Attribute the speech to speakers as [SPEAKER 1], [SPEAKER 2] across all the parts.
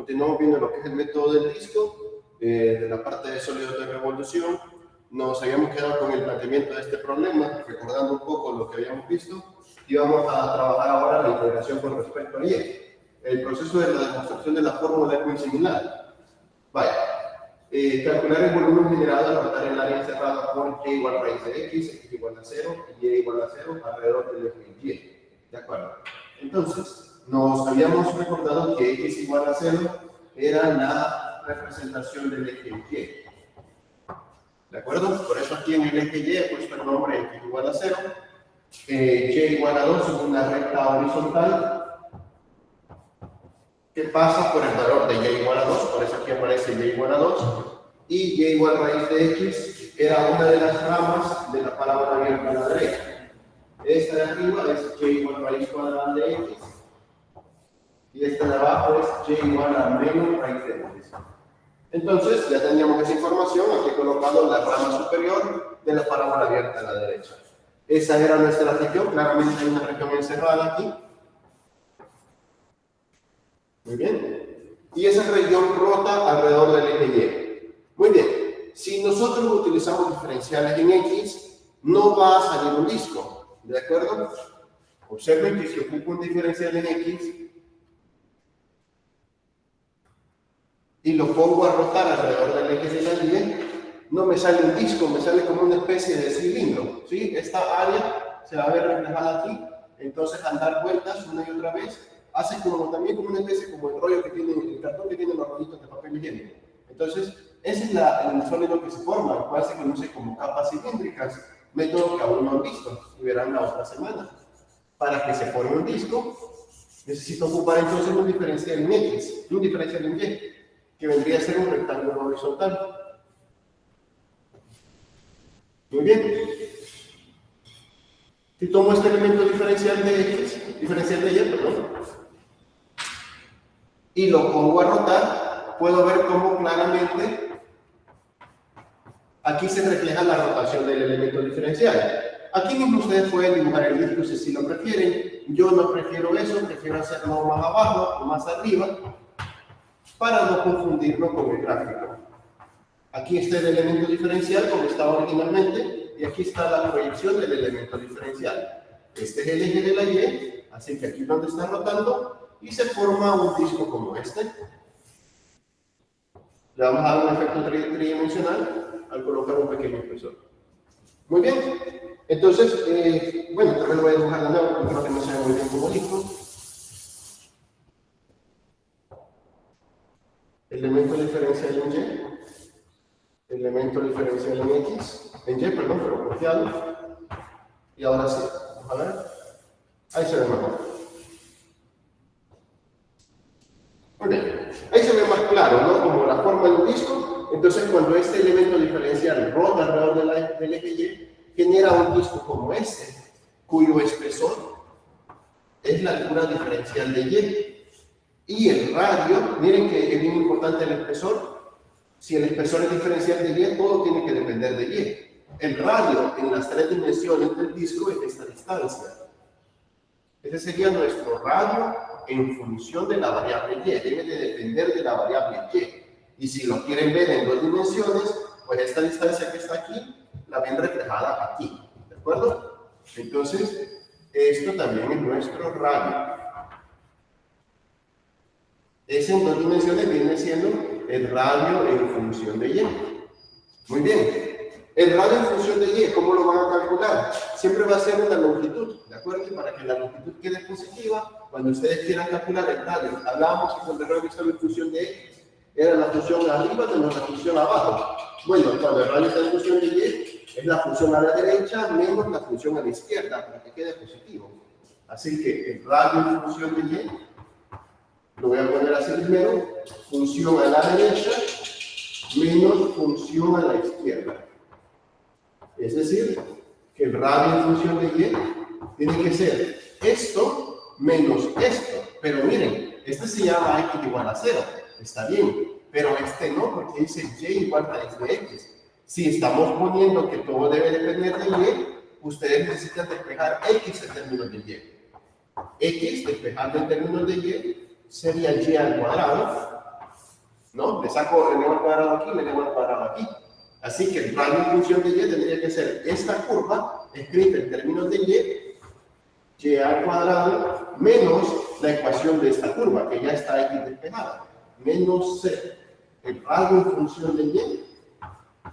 [SPEAKER 1] Continuamos viendo lo que es el método del disco. De la parte de sólidos de revolución, nos habíamos quedado con el planteamiento de este problema, recordando un poco lo que habíamos visto, y vamos a trabajar ahora la integración con respecto a Y. El proceso de la demostración de la fórmula es muy similar. Vaya, calcular el volumen generado al rotar el área encerrada por y igual a raíz de x igual a 0 y y igual a 0 alrededor del eje y. ¿De acuerdo? Entonces, nos habíamos recordado que x igual a 0 era la representación del eje Y. ¿De acuerdo? Por eso aquí en el eje Y he puesto el nombre x igual a 0. Y igual a 2 es una recta horizontal que pasa por el valor de y igual a 2, por eso aquí aparece y igual a 2. Y y igual a raíz de x era una de las ramas de la parábola abierta a la derecha. Esta de arriba es y igual a raíz cuadrada de x. Y esta de abajo es y igual a menos raíz de x. Entonces, ya teníamos esa información, aquí he colocado la rama superior de la parábola abierta a la derecha. Esa era nuestra región, claramente hay una región encerrada aquí. Muy bien. Y esa región rota alrededor del eje Y. Muy bien. Si nosotros utilizamos diferenciales en X, no va a salir un disco. ¿De acuerdo? Observen que si ocupo un diferencial en X, y lo pongo a rotar alrededor del eje de la Y, no me sale un disco, me sale como una especie de cilindro, ¿sí? Esta área se va a ver reflejada aquí, entonces al dar vueltas una y otra vez, hace también como una especie como el rollo que tiene, el cartón que tiene los rollitos de papel higiénico. Entonces, ese es el sólido que se forma, el cual se conoce como capas cilíndricas, método que aún no han visto, y verán la otra semana. Para que se forme un disco, necesito ocupar entonces un diferencial en X, un diferencial en Y, que vendría a ser un rectángulo horizontal. Muy bien. Si tomo este elemento diferencial de X, diferencial de Y, perdón, y lo pongo a rotar, puedo ver cómo claramente aquí se refleja la rotación del elemento diferencial. Aquí mismo ustedes pueden dibujar el disco si lo prefieren. Yo no prefiero eso, prefiero hacerlo más abajo o más arriba, para no confundirlo con el gráfico. Aquí está el elemento diferencial como estaba originalmente, y aquí está la proyección del elemento diferencial. Este es el eje de la Y, así que aquí es donde está rotando, y se forma un disco como este. Le vamos a dar un efecto tridimensional al colocar un pequeño espesor. Muy bien, entonces, bueno, también lo voy a dibujar de nuevo, porque creo que no se ve muy bien como disco. Elemento diferencial en Y, elemento diferencial en X, en Y, perdón, pero confiado. Y ahora sí, vamos a ver. Ahí se ve mejor. Muy bien. Ahí se ve más claro, ¿no? Como la forma de un disco. Entonces, cuando este elemento diferencial rota alrededor del eje Y, genera un disco como este, cuyo espesor es la altura diferencial de Y. Y el radio, miren que es bien importante el espesor. Si el espesor es diferencial de Y, todo tiene que depender de Y. El radio en las tres dimensiones del disco es esta distancia. Ese sería nuestro radio en función de la variable Y. Debe de depender de la variable Y. Y si lo quieren ver en dos dimensiones, pues esta distancia que está aquí, la ven reflejada aquí. ¿De acuerdo? Entonces, esto también es nuestro radio. Ese en dos dimensiones viene siendo el radio en función de Y. Muy bien. El radio en función de Y, ¿cómo lo van a calcular? Siempre va a ser una longitud, ¿de acuerdo? Y para que la longitud quede positiva, cuando ustedes quieran calcular el radio, hablábamos que cuando el radio estaba en función de X, era la función arriba menos la función abajo. Bueno, cuando el radio está en función de Y, es la función a la derecha menos la función a la izquierda, para que quede positivo. Así que el radio en función de Y, lo voy a poner así primero, función a la derecha menos función a la izquierda. Es decir, que el radio en función de Y tiene que ser esto menos esto. Pero miren, este se llama X igual a 0, está bien, pero este no, porque dice Y igual a raíz de X. Si estamos poniendo que todo debe depender de Y, ustedes necesitan despejar X en términos de Y. X despejando en términos de Y sería Y al cuadrado ¿no? Le saco, le elevo al cuadrado aquí, le elevo al cuadrado aquí. Así que el radio en función de y tendría que ser esta curva escrita en términos de y al cuadrado menos la ecuación de esta curva, que ya está aquí despejada, menos c. El radio en función de y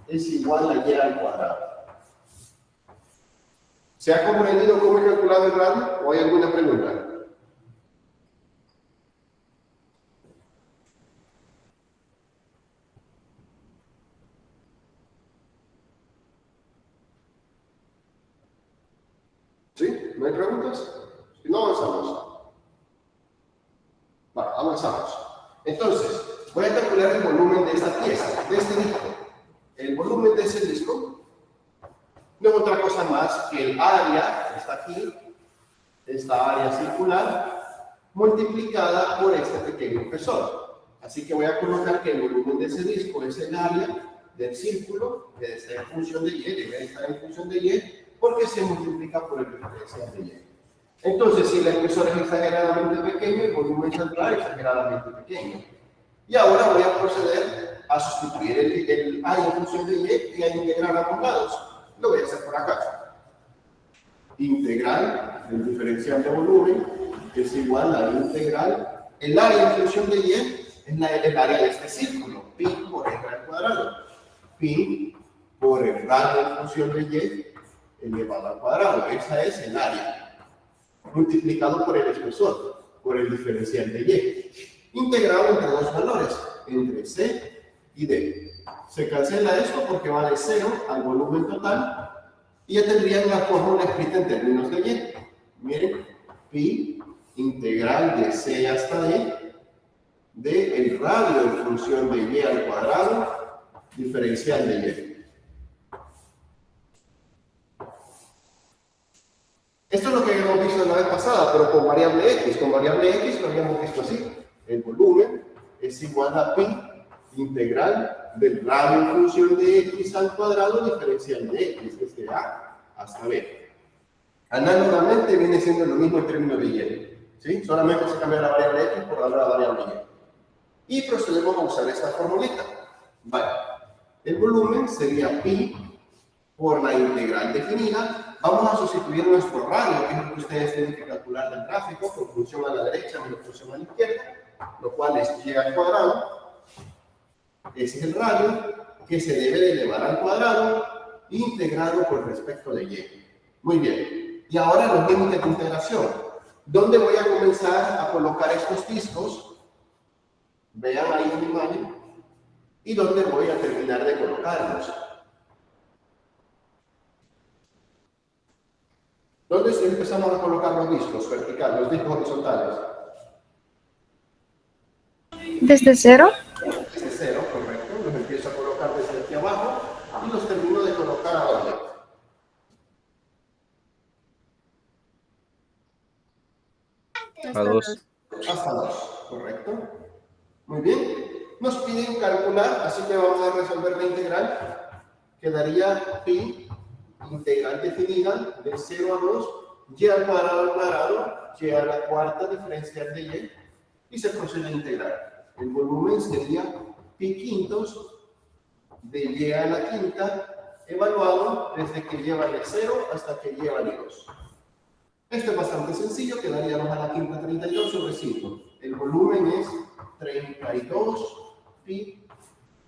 [SPEAKER 1] es igual a y al cuadrado. ¿Se ha comprendido cómo he calculado el radio o hay alguna pregunta? ¿Sí? ¿No hay preguntas? Si no, avanzamos. Vale, avanzamos. Entonces, voy a calcular el volumen de esta pieza, de este disco. El volumen de ese disco no es otra cosa más que el área, que está aquí, esta área circular, multiplicada por este pequeño espesor. Así que voy a colocar que el volumen de ese disco es el área del círculo, que está en función de y, debe estar en función de y, porque se multiplica por el diferencial de y. Entonces, si el espesor es exageradamente pequeño, el volumen saldrá exageradamente pequeño. Y ahora voy a proceder a sustituir el área en función de y a integrar a ambos lados. Lo voy a hacer por acá. Integral del diferencial de volumen es igual a integral. El área en función de y es el área de este círculo, pi por r al cuadrado. Pi por el radio en función de y elevado al cuadrado. Esa es el área. Multiplicado por el espesor, por el diferencial de y. Integrado entre dos valores, entre c y d. Se cancela esto porque va de 0 al volumen total y ya tendrían la fórmula escrita en términos de y. Miren, pi integral de c hasta d de el radio en función de y al cuadrado diferencial de y. Esto es lo que habíamos visto la vez pasada, pero con variable x. Con variable x lo habíamos visto así. El volumen es igual a pi integral del radio en función de x al cuadrado diferencial de x, desde a hasta b. Análogamente viene siendo lo mismo en términos de y. ¿Sí? Solamente se cambia la variable x por la variable y. Y procedemos a usar esta formulita. Vale. El volumen sería pi por la integral definida. Vamos a sustituir nuestro radio, que es lo que ustedes tienen que calcular del gráfico, con función a la derecha menos función a la izquierda, lo cual es y al cuadrado. Ese es el radio que se debe de elevar al cuadrado, integrado por respecto de y. Muy bien. Y ahora los límites de integración. ¿Dónde voy a comenzar a colocar estos discos? Vean ahí en la imagen. ¿Y dónde voy a terminar de colocarlos? ¿Dónde empezamos a colocar los discos verticales, los discos horizontales?
[SPEAKER 2] ¿Desde 0?
[SPEAKER 1] Desde 0, correcto. Los empiezo a colocar desde aquí abajo y los termino de colocar a dónde.
[SPEAKER 3] A 2.
[SPEAKER 1] Hasta 2, correcto. Muy bien. Nos piden calcular, así que vamos a resolver la integral. Quedaría pi integral definida de 0 a 2, y al cuadrado, y a la cuarta diferencial de y se procede a integrar. El volumen sería pi quintos de y a la quinta, evaluado desde que lleva de 0 hasta que lleva de 2. Esto es bastante sencillo, quedaríamos a la quinta 32 sobre 5. El volumen es 32 pi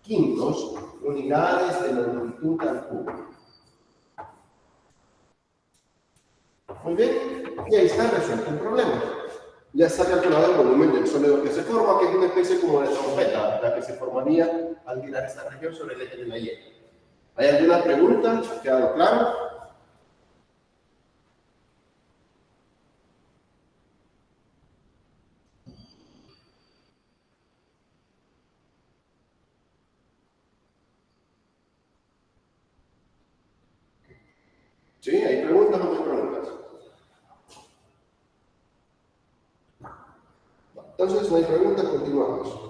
[SPEAKER 1] quintos unidades de longitud al cubo. Muy bien, y ahí está resuelto el problema. Ya está calculado el volumen del sólido que se forma, que es una especie como de trompeta, la que se formaría al girar esta región sobre el eje de la Y. ¿Hay alguna pregunta? ¿Ha quedado claro? ¿Sí? ¿Hay preguntas o no hay preguntas? Entonces, no hay preguntas, continuamos.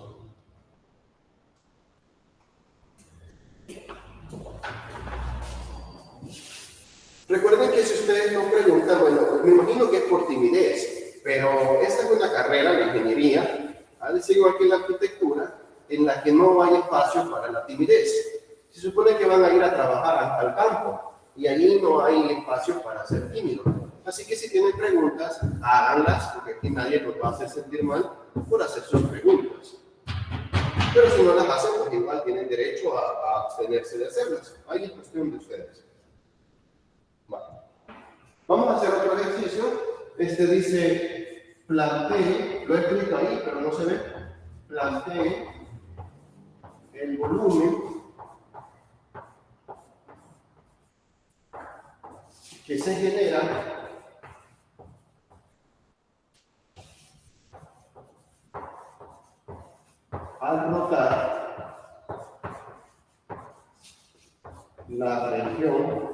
[SPEAKER 1] Recuerden que si ustedes no preguntan, bueno, me imagino que es por timidez, pero esta es una carrera de ingeniería, es igual que la arquitectura, en la que no hay espacio para la timidez. Se supone que van a ir a trabajar al campo y allí no hay espacio para ser tímido. Así que si tienen preguntas, háganlas, porque aquí nadie los va a hacer sentir mal por hacer sus preguntas. Pero si no las hacen, pues igual tienen derecho a abstenerse de hacerlas. Ahí es cuestión de ustedes. Bueno. Vamos a hacer otro ejercicio. Este dice, plantee, lo he escrito ahí, pero no se ve. Plantee el volumen que se genera al rotar la región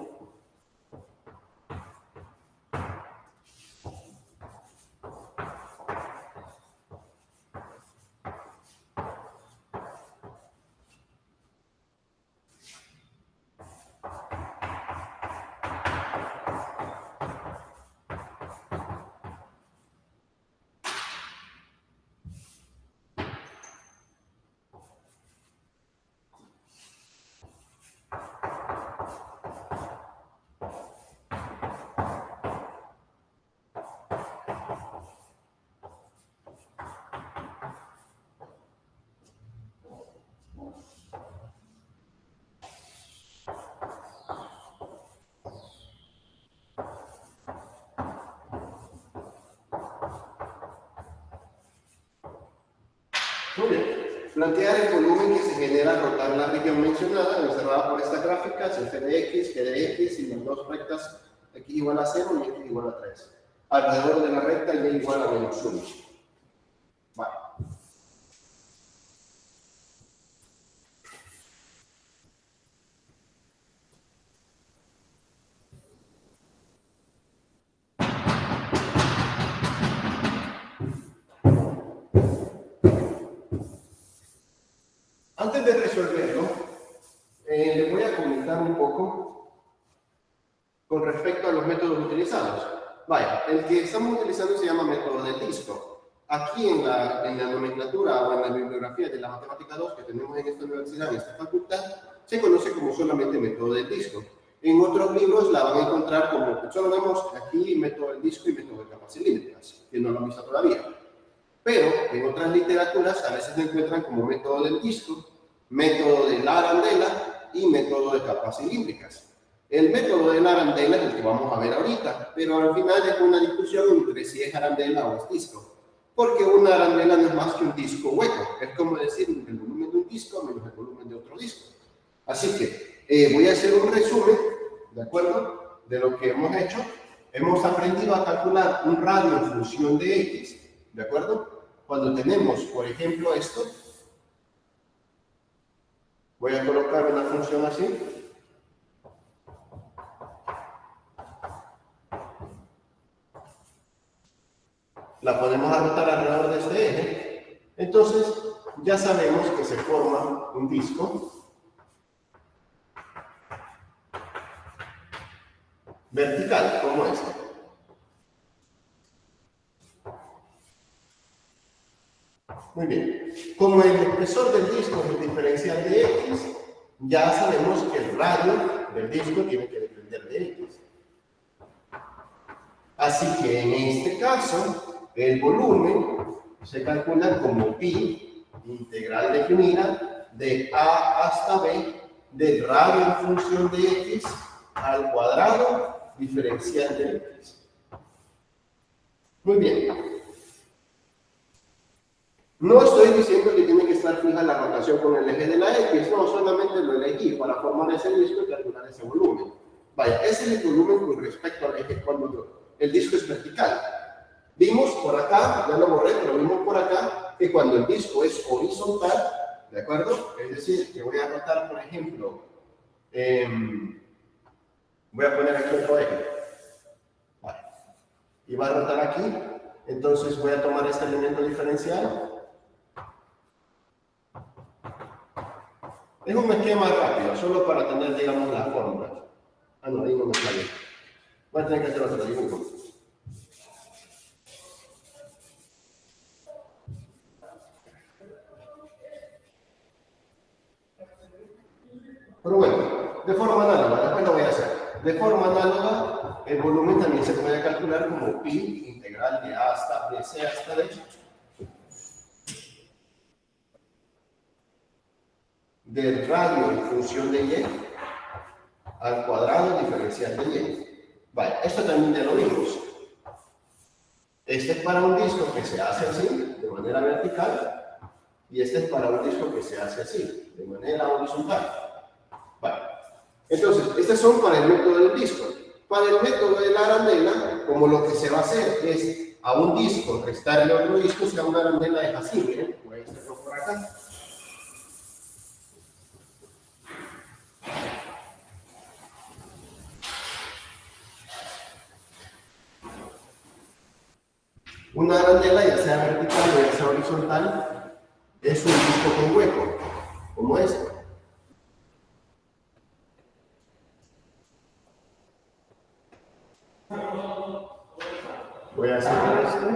[SPEAKER 1] Muy bien. Plantear el volumen que se genera al rotar la región mencionada, observada por estas gráficas, f de x, g de x y las dos rectas, x igual a 0 y x igual a 3. Alrededor de la recta y igual a menos 1. Vale. Antes de resolverlo, les voy a comentar un poco con respecto a los métodos utilizados. Vaya, el que estamos utilizando se llama método del disco. Aquí en la nomenclatura o en la bibliografía de la matemática 2 que tenemos en esta universidad, en esta facultad, se conoce como solamente método del disco. En otros libros la van a encontrar como, solo vemos aquí método del disco y método de capas cilíndricas, que no lo han visto todavía. Pero en otras literaturas a veces se encuentran como método del disco, método de la arandela y método de capas cilíndricas. El método de la arandela es el que vamos a ver ahorita, pero al final es una discusión entre si es arandela o es disco. Porque una arandela no es más que un disco hueco. Es como decir el volumen de un disco menos el volumen de otro disco. Así que voy a hacer un resumen, ¿de acuerdo?, de lo que hemos hecho. Hemos aprendido a calcular un radio en función de x, ¿de acuerdo? Cuando tenemos, por ejemplo, esto, voy a colocar una función así. La podemos rotar alrededor de este eje. Entonces, ya sabemos que se forma un disco vertical, como este. Muy bien. Como el espesor del disco es el diferencial de x, ya sabemos que el radio del disco tiene que depender de x. Así que en este caso, el volumen se calcula como pi, integral definida, de a hasta b, del radio en función de x al cuadrado diferencial de x. Muy bien. No estoy diciendo que tiene que estar fija la rotación con el eje de la x, no, solamente lo elegí para formar ese disco y calcular ese volumen. Vaya, ese es el volumen con respecto al eje cuando el disco es vertical. Vimos por acá, ya lo borré, pero vimos por acá que cuando el disco es horizontal, ¿de acuerdo? Es decir, que voy a rotar, por ejemplo, voy a poner aquí otro eje. Vale. Y va a rotar aquí, entonces voy a tomar este elemento diferencial. Es un esquema rápido, solo para tener, digamos, la fórmula. Ah, no, ahí no me sale. Voy a tener que hacer otro dibujo. Pero bueno, de forma análoga, después lo voy a hacer. De forma análoga, el volumen también se puede calcular como pi integral de a hasta b c hasta d del radio en función de y al cuadrado diferencial de y. Vale, esto también ya lo vimos. Este es para un disco que se hace así, de manera vertical, y este es para un disco que se hace así, de manera horizontal. Vale. Entonces, estos son para el método del disco. Para el método de la arandela, como lo que se va a hacer es a un disco restarle otro disco, si a una arandela es así, miren, voy a hacerlo por acá. Una arandela, ya sea vertical o ya sea horizontal, es un disco con hueco, como este. Voy a hacer esto.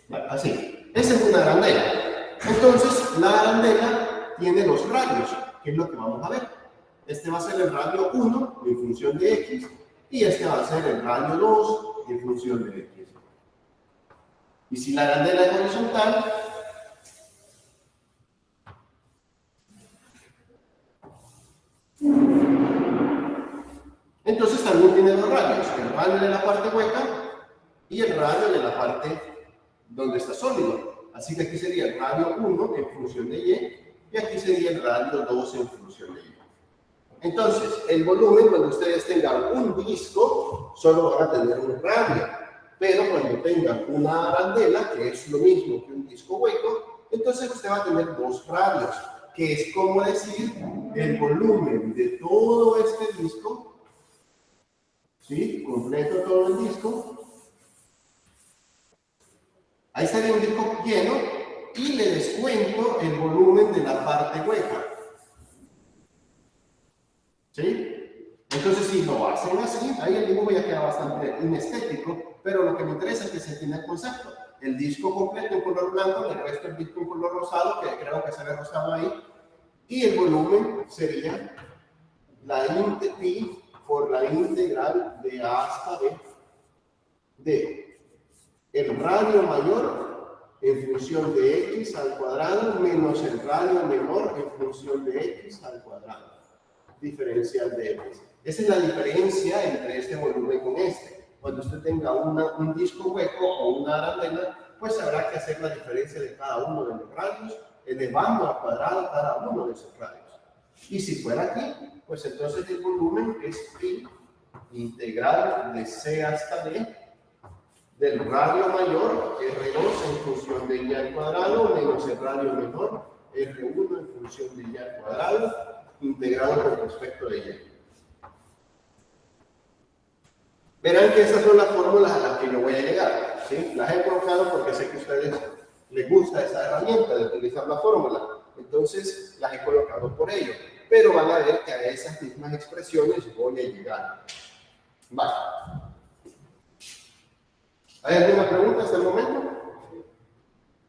[SPEAKER 1] Vale, así. Esa es una arandela. Entonces, la arandela tiene los radios, que es lo que vamos a ver. Este va a ser el radio 1 en función de x, y este va a ser el radio 2 en función de x. Y si la arandela es horizontal, entonces también tiene dos radios, el radio de la parte hueca y el radio de la parte donde está sólido. Así que aquí sería el radio 1 en función de y aquí sería el radio 2 en función de y. Entonces, el volumen, cuando ustedes tengan un disco, solo van a tener un radio. Pero cuando tengan una arandela, que es lo mismo que un disco hueco, entonces usted va a tener dos radios, que es como decir el volumen de todo este disco, ¿sí? Completo todo el disco. Ahí estaría un disco lleno y le descuento el volumen de la parte hueca. ¿Sí? Entonces, si lo hacen así, ahí el dibujo ya queda bastante inestético, pero lo que me interesa es que se entienda el concepto. El disco completo en color blanco, el resto del disco en color rosado, que creo que se ve rosado ahí, y el volumen sería la int pi por la integral de a hasta b de el radio mayor en función de x al cuadrado menos el radio menor en función de x al cuadrado diferencial de x. Esa es la diferencia entre este volumen con este. Cuando usted tenga un disco hueco o una arandela, pues habrá que hacer la diferencia de cada uno de los radios, elevando al cuadrado cada uno de esos radios. Y si fuera aquí, pues entonces el volumen es pi integral de c hasta d del radio mayor, R2 en función de y al cuadrado, menos el radio menor, R1 en función de y al cuadrado, integrado con respecto de y. Verán que esas son las fórmulas a las que yo voy a llegar, ¿sí? Las he colocado porque sé que a ustedes les gusta esta herramienta de utilizar la fórmula, entonces las he colocado por ello, pero van a ver que a esas mismas expresiones voy a llegar. Vale. ¿Hay alguna pregunta hasta el momento?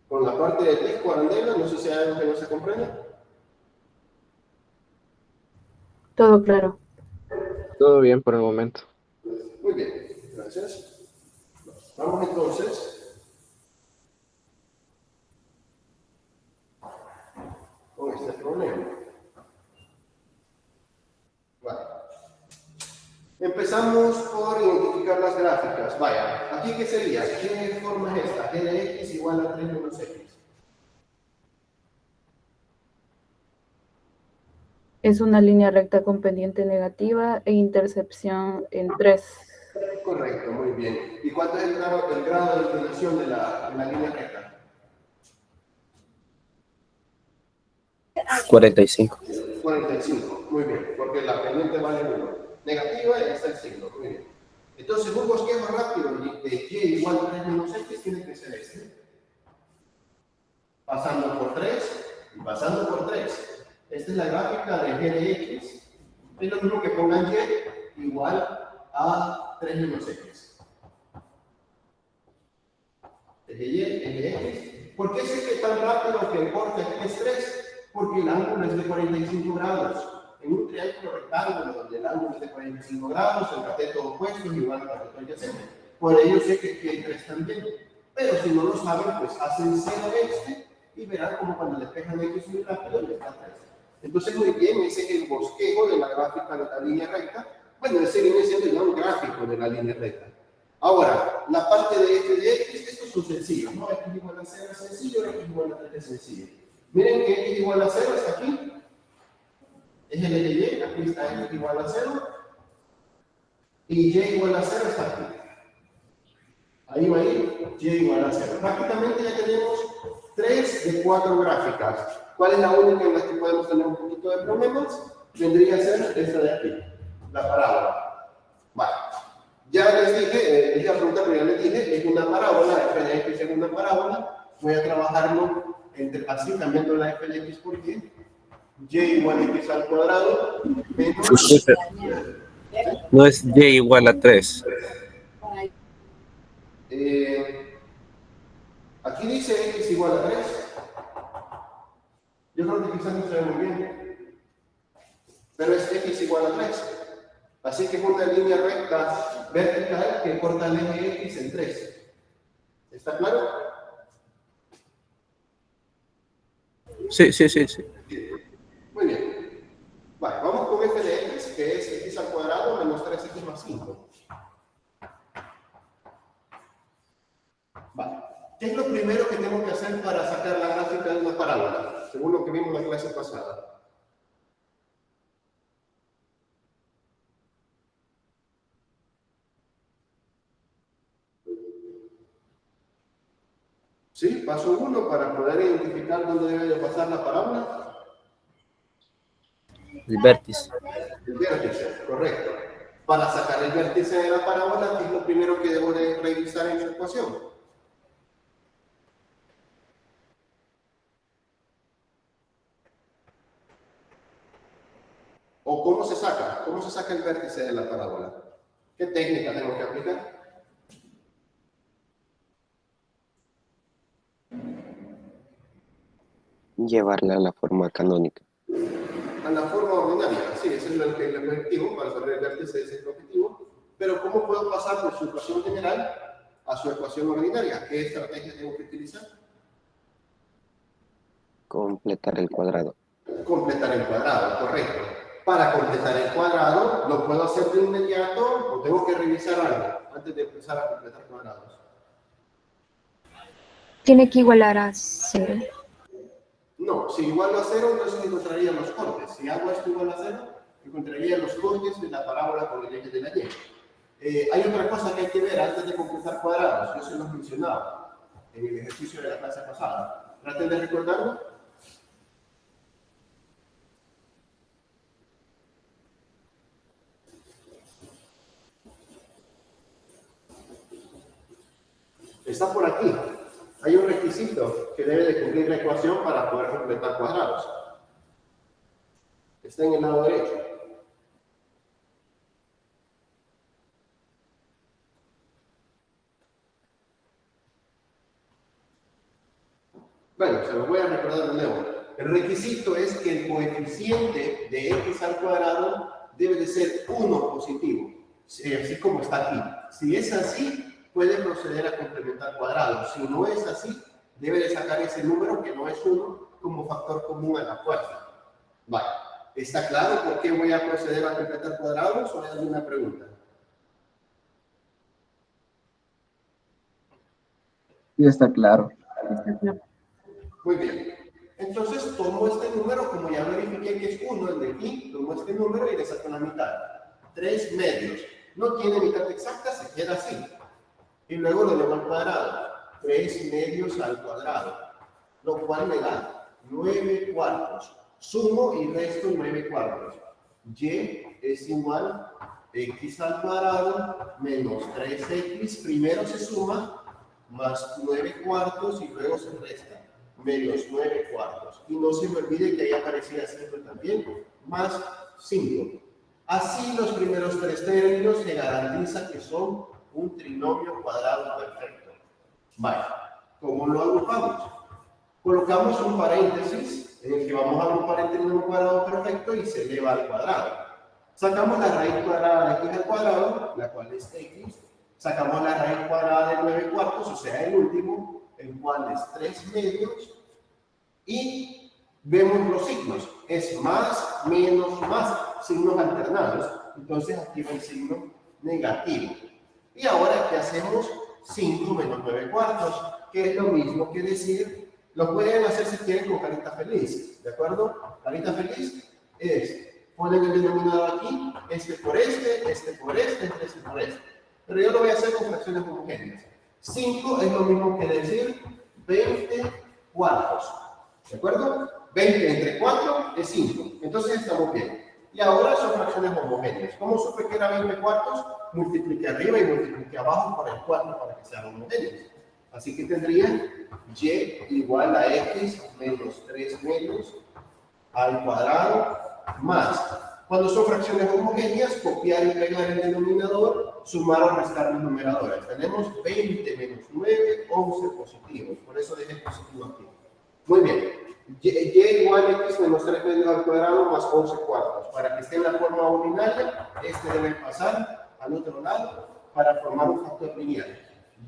[SPEAKER 1] Con la parte del disco arandela, no sé si hay algo que no se comprende.
[SPEAKER 2] Todo claro.
[SPEAKER 3] Todo bien por el momento.
[SPEAKER 1] Muy bien, gracias. Vamos entonces con este problema. Vale. Empezamos por identificar las gráficas. Vaya, ¿aquí qué sería? ¿Qué forma es esta? G de x igual a 3 menos x.
[SPEAKER 2] Es una línea recta con pendiente negativa e intercepción en 3.
[SPEAKER 1] Correcto, muy bien. ¿Y cuánto es el grado de inclinación de la línea recta?
[SPEAKER 3] 45.
[SPEAKER 1] 45, muy bien, porque la pendiente vale 1. Negativa y está el signo, muy bien. Entonces, un bosquejo rápido de y igual a 3 menos x tiene que ser este. Pasando por 3 y pasando por 3. Esta es la gráfica de g de x. Es lo mismo que pongan y igual a 3 menos x. Eje y, eje x. ¿Por qué sé que tan rápido que el corte aquí es 3? porque el ángulo es de 45 grados. En un triángulo rectángulo donde el ángulo es de 45 grados, el cateto opuesto es igual al cateto adyacente. Por ello sé que aquí hay 3 también. Pero si no lo saben, pues hacen 0 y verán como cuando despejan X muy rápido les da 3. Entonces, muy bien, ese es el bosquejo de la gráfica de la línea recta. Bueno, ese viene siendo ya un gráfico de la línea recta. Ahora, la parte de f de x, estos son sencillos, ¿no? X igual a 0 es sencillo, x igual a 3 es sencillo. Miren que x igual a 0 está aquí. Es el eje y, aquí está x igual a 0. Y y igual a 0 está aquí. Ahí va a ir y igual a 0. Prácticamente ya tenemos 3 de 4 gráficas. ¿Cuál es la única en la que podemos tener un poquito de problemas? Vendría a ser esta de aquí, la parábola. Vale. Ya les dije, es la pregunta que ya les dije, es una parábola, f de x es una parábola. Voy a trabajarlo así, cambiando la f de x por y. Y igual a x al cuadrado menos...
[SPEAKER 4] No es y igual a 3.
[SPEAKER 1] Aquí dice x igual a 3. Yo creo que quizás no se ve muy bien. Pero es x igual a 3. Así que es una línea recta vertical que corta el eje x en 3. ¿Está claro?
[SPEAKER 4] Sí.
[SPEAKER 1] Muy bien. Vale, vamos con f de x, que es x al cuadrado menos 3x más 5. Vale. ¿Qué es lo primero que tengo que hacer para sacar la gráfica de una parábola? Según lo que vimos en la clase pasada. ¿Sí? Paso 1 para poder identificar dónde debe de pasar la parábola.
[SPEAKER 4] El vértice.
[SPEAKER 1] El vértice, correcto. Para sacar el vértice de la parábola, ¿qué es lo primero que debo de revisar en su ecuación? ¿O cómo se saca? ¿Cómo se saca el vértice de la parábola? ¿Qué técnica tengo que aplicar?
[SPEAKER 5] Llevarla a la forma canónica.
[SPEAKER 1] A la forma ordinaria, sí, ese es el objetivo, para saber el vértice ese es el objetivo. Pero ¿cómo puedo pasar de su ecuación general a su ecuación ordinaria? ¿Qué estrategia tengo que utilizar?
[SPEAKER 5] Completar el cuadrado.
[SPEAKER 1] Completar el cuadrado, correcto. Para completar el cuadrado, ¿lo puedo hacer de inmediato o tengo que revisar algo antes de empezar a completar cuadrados?
[SPEAKER 6] Tiene que igualar a 0.
[SPEAKER 1] No, si igual a 0, entonces encontraría los cortes. Si hago esto igual a 0, encontraría los cortes de la parábola con el eje de la y. Hay otra cosa que hay que ver antes de completar cuadrados. Yo se los mencionaba en el ejercicio de la clase pasada. Traten de recordarlo. Está por aquí. Hay un requisito que debe de cumplir la ecuación para poder completar cuadrados. Está en el lado derecho. Bueno, se lo voy a recordar de nuevo. El requisito es que el coeficiente de x al cuadrado debe de ser 1 positivo, así como está aquí. Si es así, puede proceder a complementar cuadrados. Si no es así, debe de sacar ese número que no es 1 como factor común a la fuerza. Vale. ¿Está claro por qué voy a proceder a completar cuadrados o hay alguna pregunta?
[SPEAKER 7] Sí, está claro.
[SPEAKER 1] Muy bien. Entonces tomo este número, como ya verifiqué que es 1 el de aquí, tomo este número y le saco la mitad. 3 medios. No tiene mitad exacta, se queda así. Y luego lo llevo al cuadrado. 3 medios al cuadrado. Lo cual me da 9 cuartos. Sumo y resto 9 cuartos. Y es igual a x al cuadrado menos 3x. Primero se suma más 9 cuartos y luego se resta menos 9 cuartos. Y no se me olvide que ahí aparecía 5 también, más 5. Así los primeros 3 términos se garantiza que son un trinomio cuadrado perfecto. Vale, ¿cómo lo agrupamos? Colocamos un paréntesis en el que vamos a agrupar el trinomio cuadrado perfecto y se eleva al cuadrado. Sacamos la raíz cuadrada de x al cuadrado, la cual es x. Sacamos la raíz cuadrada de 9 cuartos, o sea, el último, el cual es 3 medios. Y vemos los signos. Es más, menos, más, signos alternados. Entonces aquí va el signo negativo. Y ahora, ¿qué hacemos? 5 menos 9 cuartos, que es lo mismo que decir, lo pueden hacer si quieren con carita feliz, ¿de acuerdo? Carita feliz es, ponen el denominador aquí, este por este por este por este. Pero yo lo voy a hacer con fracciones homogéneas. 5 es lo mismo que decir 20 cuartos, ¿de acuerdo? 20 entre 4 es 5, entonces estamos bien. Y ahora son fracciones homogéneas. ¿Cómo supe que era 20 cuartos? Multipliqué arriba y multipliqué abajo por el 4 para que sean homogéneos. Así que tendría y igual a x menos 3 medios al cuadrado más. Cuando son fracciones homogéneas, copiar y pegar el denominador, sumar o restar los numeradores. Tenemos 20 menos 9, 11 positivos. Por eso dejé positivo aquí. Muy bien. Y igual a x menos 3 medios al cuadrado más 11 cuartos. Para que esté en la forma ordinaria, este debe pasar al otro lado para formar un factor lineal.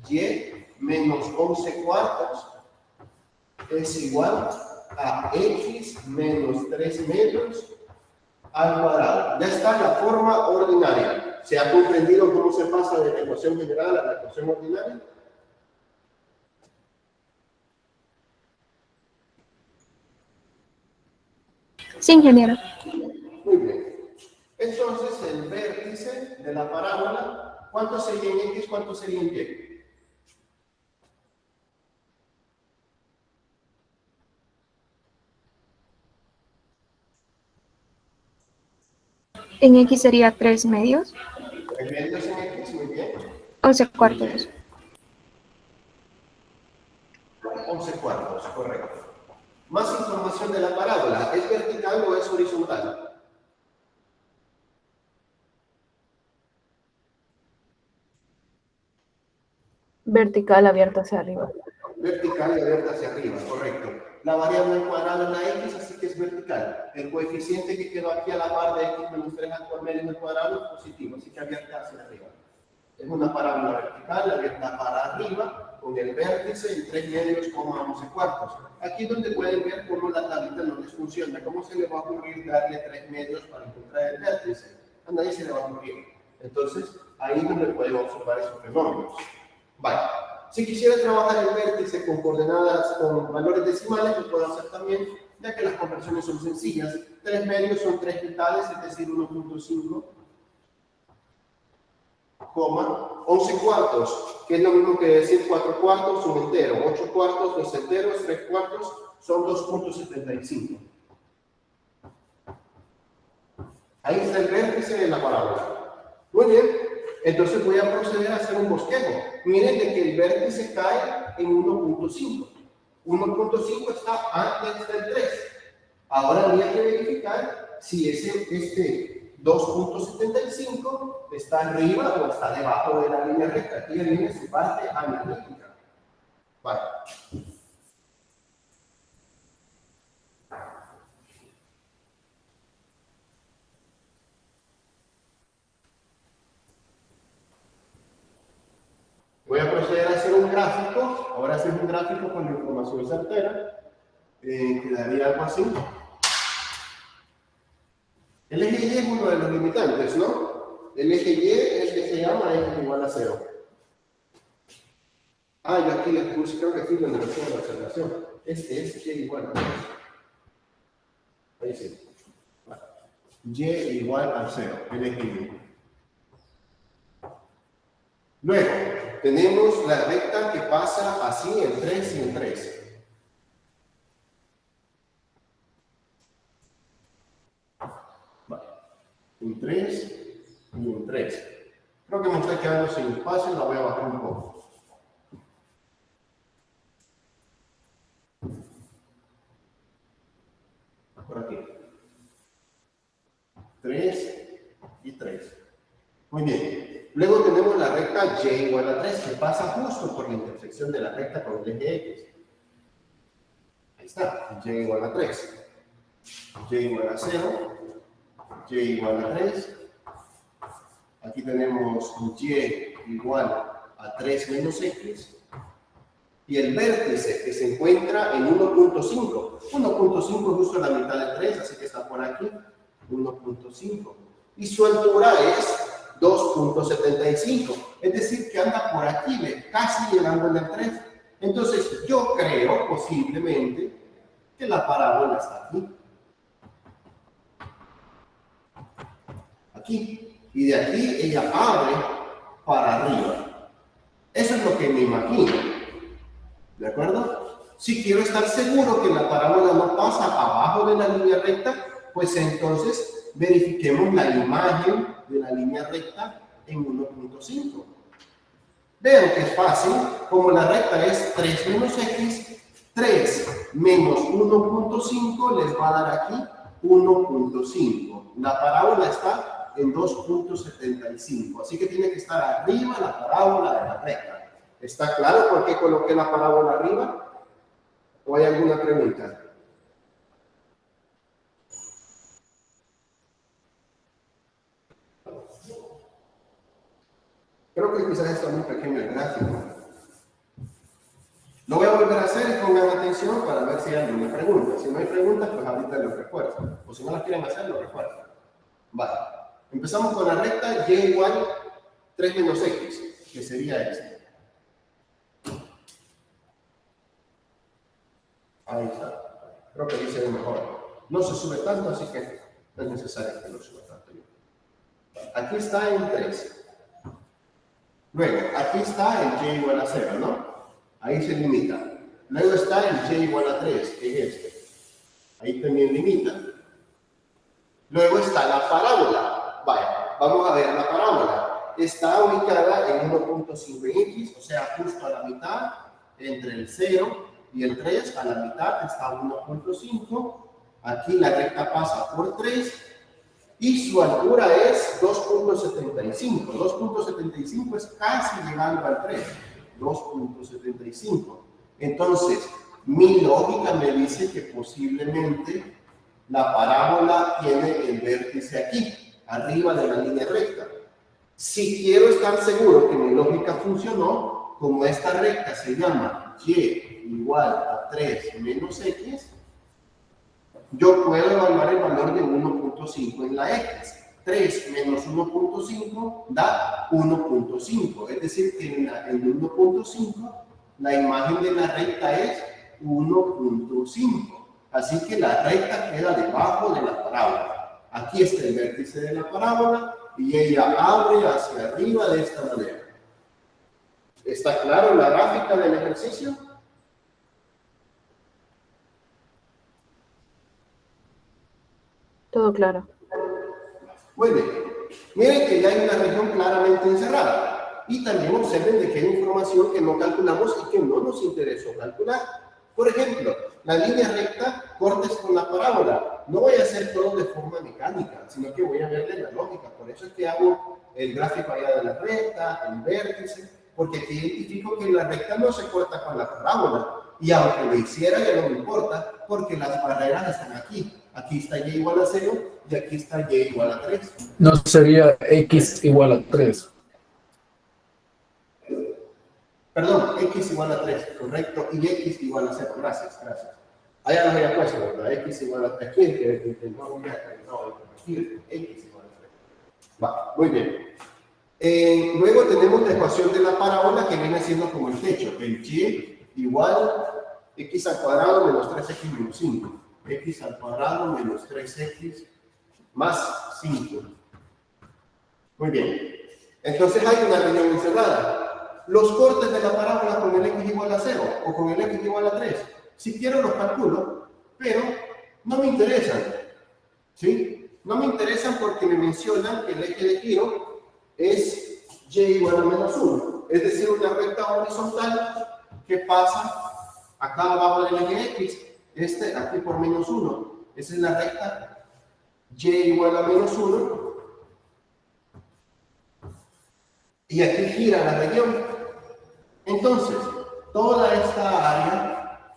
[SPEAKER 1] Y menos 11 cuartos es igual a x menos 3 medios al cuadrado. Ya está la forma ordinaria. ¿Se ha comprendido cómo se pasa de la ecuación general a la ecuación ordinaria?
[SPEAKER 6] Sí, ingeniero.
[SPEAKER 1] Muy bien. Entonces, el vértice de la parábola, ¿cuánto sería en x? ¿Cuánto sería en y?
[SPEAKER 6] En X sería 3 medios,
[SPEAKER 1] 3 medios en x, muy bien.
[SPEAKER 6] 11 cuartos.
[SPEAKER 1] 11 cuartos, correcto. Más información de la parábola. ¿Es vertical o es horizontal?
[SPEAKER 2] Vertical abierta hacia arriba.
[SPEAKER 1] Vertical y abierta hacia arriba, correcto. La variable al cuadrado es la x, así que es vertical. El coeficiente que quedó aquí a la par de x menos 3 al medio en el cuadrado es positivo, así que abierta hacia arriba. Es una parábola vertical, abierta para arriba, con el vértice en 3 medios, 11 cuartos. Aquí es donde pueden ver cómo la tablita no les funciona. ¿Cómo se le va a ocurrir darle 3 medios para encontrar el vértice? A nadie se le va a ocurrir. Entonces, ahí es donde pueden observar esos fenómenos. Vale. Si quisiera trabajar el vértice con coordenadas, con valores decimales, lo puedo hacer también, ya que las conversiones son sencillas. 3 medios son 3 quintales, es decir, 1.5, 11 cuartos, que es lo mismo que decir 4 cuartos, un entero. 8 cuartos, 2 enteros, 3 cuartos, son 2.75. Ahí está el vértice de la parábola. Muy bien. Entonces voy a proceder a hacer un bosquejo. Miren de que el vértice cae en 1.5. 1.5 está antes del 3. Ahora habría que verificar si este 2.75 está arriba o está debajo de la línea recta. Aquí viene su parte analítica. Vale. Voy a proceder a hacer un gráfico. Ahora hacemos un gráfico con la información certera. Quedaría algo así. El eje Y es uno de los limitantes, ¿no? El eje Y es el que se llama eje igual a 0. Ah, yo aquí les puse, creo que aquí donde lo tengo la observación. Este es Y igual a 0. Ahí sí. Y igual a 0, el eje Y. Luego, tenemos la recta que pasa así en 3 y en 3. Vale. En 3 y en 3. Creo que me está quedando sin espacio, la voy a bajar un poco. Por aquí. 3 y 3. Muy bien. Luego tenemos la recta Y igual a 3, que pasa justo por la intersección de la recta con el eje X. Ahí está, Y igual a 3. y igual a 0, y igual a 3. Aquí tenemos y igual a 3 menos x. Y el vértice que se encuentra en 1.5. 1.5 es justo la mitad de 3, así que está por aquí. 1.5. Y su altura es 2.75. Es decir, que anda por aquí, casi llegando al 3. Entonces, yo creo posiblemente que la parábola está aquí. Aquí. Y de aquí ella abre para arriba. Eso es lo que me imagino. ¿De acuerdo? Si quiero estar seguro que la parábola no pasa abajo de la línea recta, pues entonces verifiquemos la imagen de la línea recta en 1.5. Vean que es fácil, como la recta es 3 menos x, 3 menos 1.5 les va a dar aquí 1.5. La parábola está en 2.75, así que tiene que estar arriba la parábola de la recta. ¿Está claro por qué coloqué la parábola arriba? ¿O hay alguna pregunta? Creo que quizás está muy pequeño el gráfico. Lo voy a volver a hacer y pongan atención para ver si hay alguna pregunta. Si no hay preguntas, pues ahorita lo refuerzo. O si no las quieren hacer, lo refuerzo. Vale. Empezamos con la recta y igual 3 menos x, que sería este. Ahí está. Creo que dice mejor. No se sube tanto, así que no es necesario que lo suba tanto. Aquí está en 3. Luego, aquí está el y igual a 0, ¿no? Ahí se limita. Luego está el y igual a 3, que es este. Ahí también limita. Luego está la parábola. Vaya, vamos a ver la parábola. Está ubicada en 1.5x, o sea, justo a la mitad, entre el 0 y el 3, a la mitad está 1.5. Aquí la recta pasa por 3 y su altura es 2.75. 2.75 es casi llegando al 3. 2.75. Entonces, mi lógica me dice que posiblemente la parábola tiene el vértice aquí, arriba de la línea recta. Si quiero estar seguro que mi lógica funcionó, como esta recta se llama y igual a 3 menos x, yo puedo evaluar el valor de 1.5 en la x. 3 menos 1.5 da 1.5. Es decir, que en 1.5 la imagen de la recta es 1.5. Así que la recta queda debajo de la parábola. Aquí está el vértice de la parábola y ella abre hacia arriba de esta manera. ¿Está claro la gráfica del ejercicio?
[SPEAKER 2] Todo claro.
[SPEAKER 1] Muy bien. Miren que ya hay una región claramente encerrada. Y también observen de que hay información que no calculamos y que no nos interesó calcular. Por ejemplo, la línea recta, cortes con la parábola. No voy a hacer todo de forma mecánica, sino que voy a verle la lógica. Por eso es que hago el gráfico allá de la recta, el vértice, porque aquí identifico que la recta no se corta con la parábola. Y aunque lo hiciera, ya no me importa, porque las barreras están aquí. Aquí está y igual a 0 y aquí está y igual a 3.
[SPEAKER 8] No sería x igual a 3.
[SPEAKER 1] Perdón, x igual a 3, correcto, y x igual a 0. Gracias, gracias. Allá nos había puesto, ¿verdad? X igual a 3. Aquí x igual a 3. Va, muy bien. Luego tenemos la ecuación de la parábola que viene siendo como el techo. El y igual x al cuadrado menos 3x menos 5. X al cuadrado menos 3x más 5. Muy bien. Entonces hay una región encerrada. Los cortes de la parábola con el x igual a 0 o con el x igual a 3. Si quiero los calculo, pero no me interesan. ¿Sí? No me interesan porque me mencionan que el eje de giro es y igual a menos 1. Es decir, una recta horizontal que pasa acá abajo del eje x, aquí por menos 1. Esa es la recta y igual a menos 1. Y aquí gira la región. Entonces, toda esta área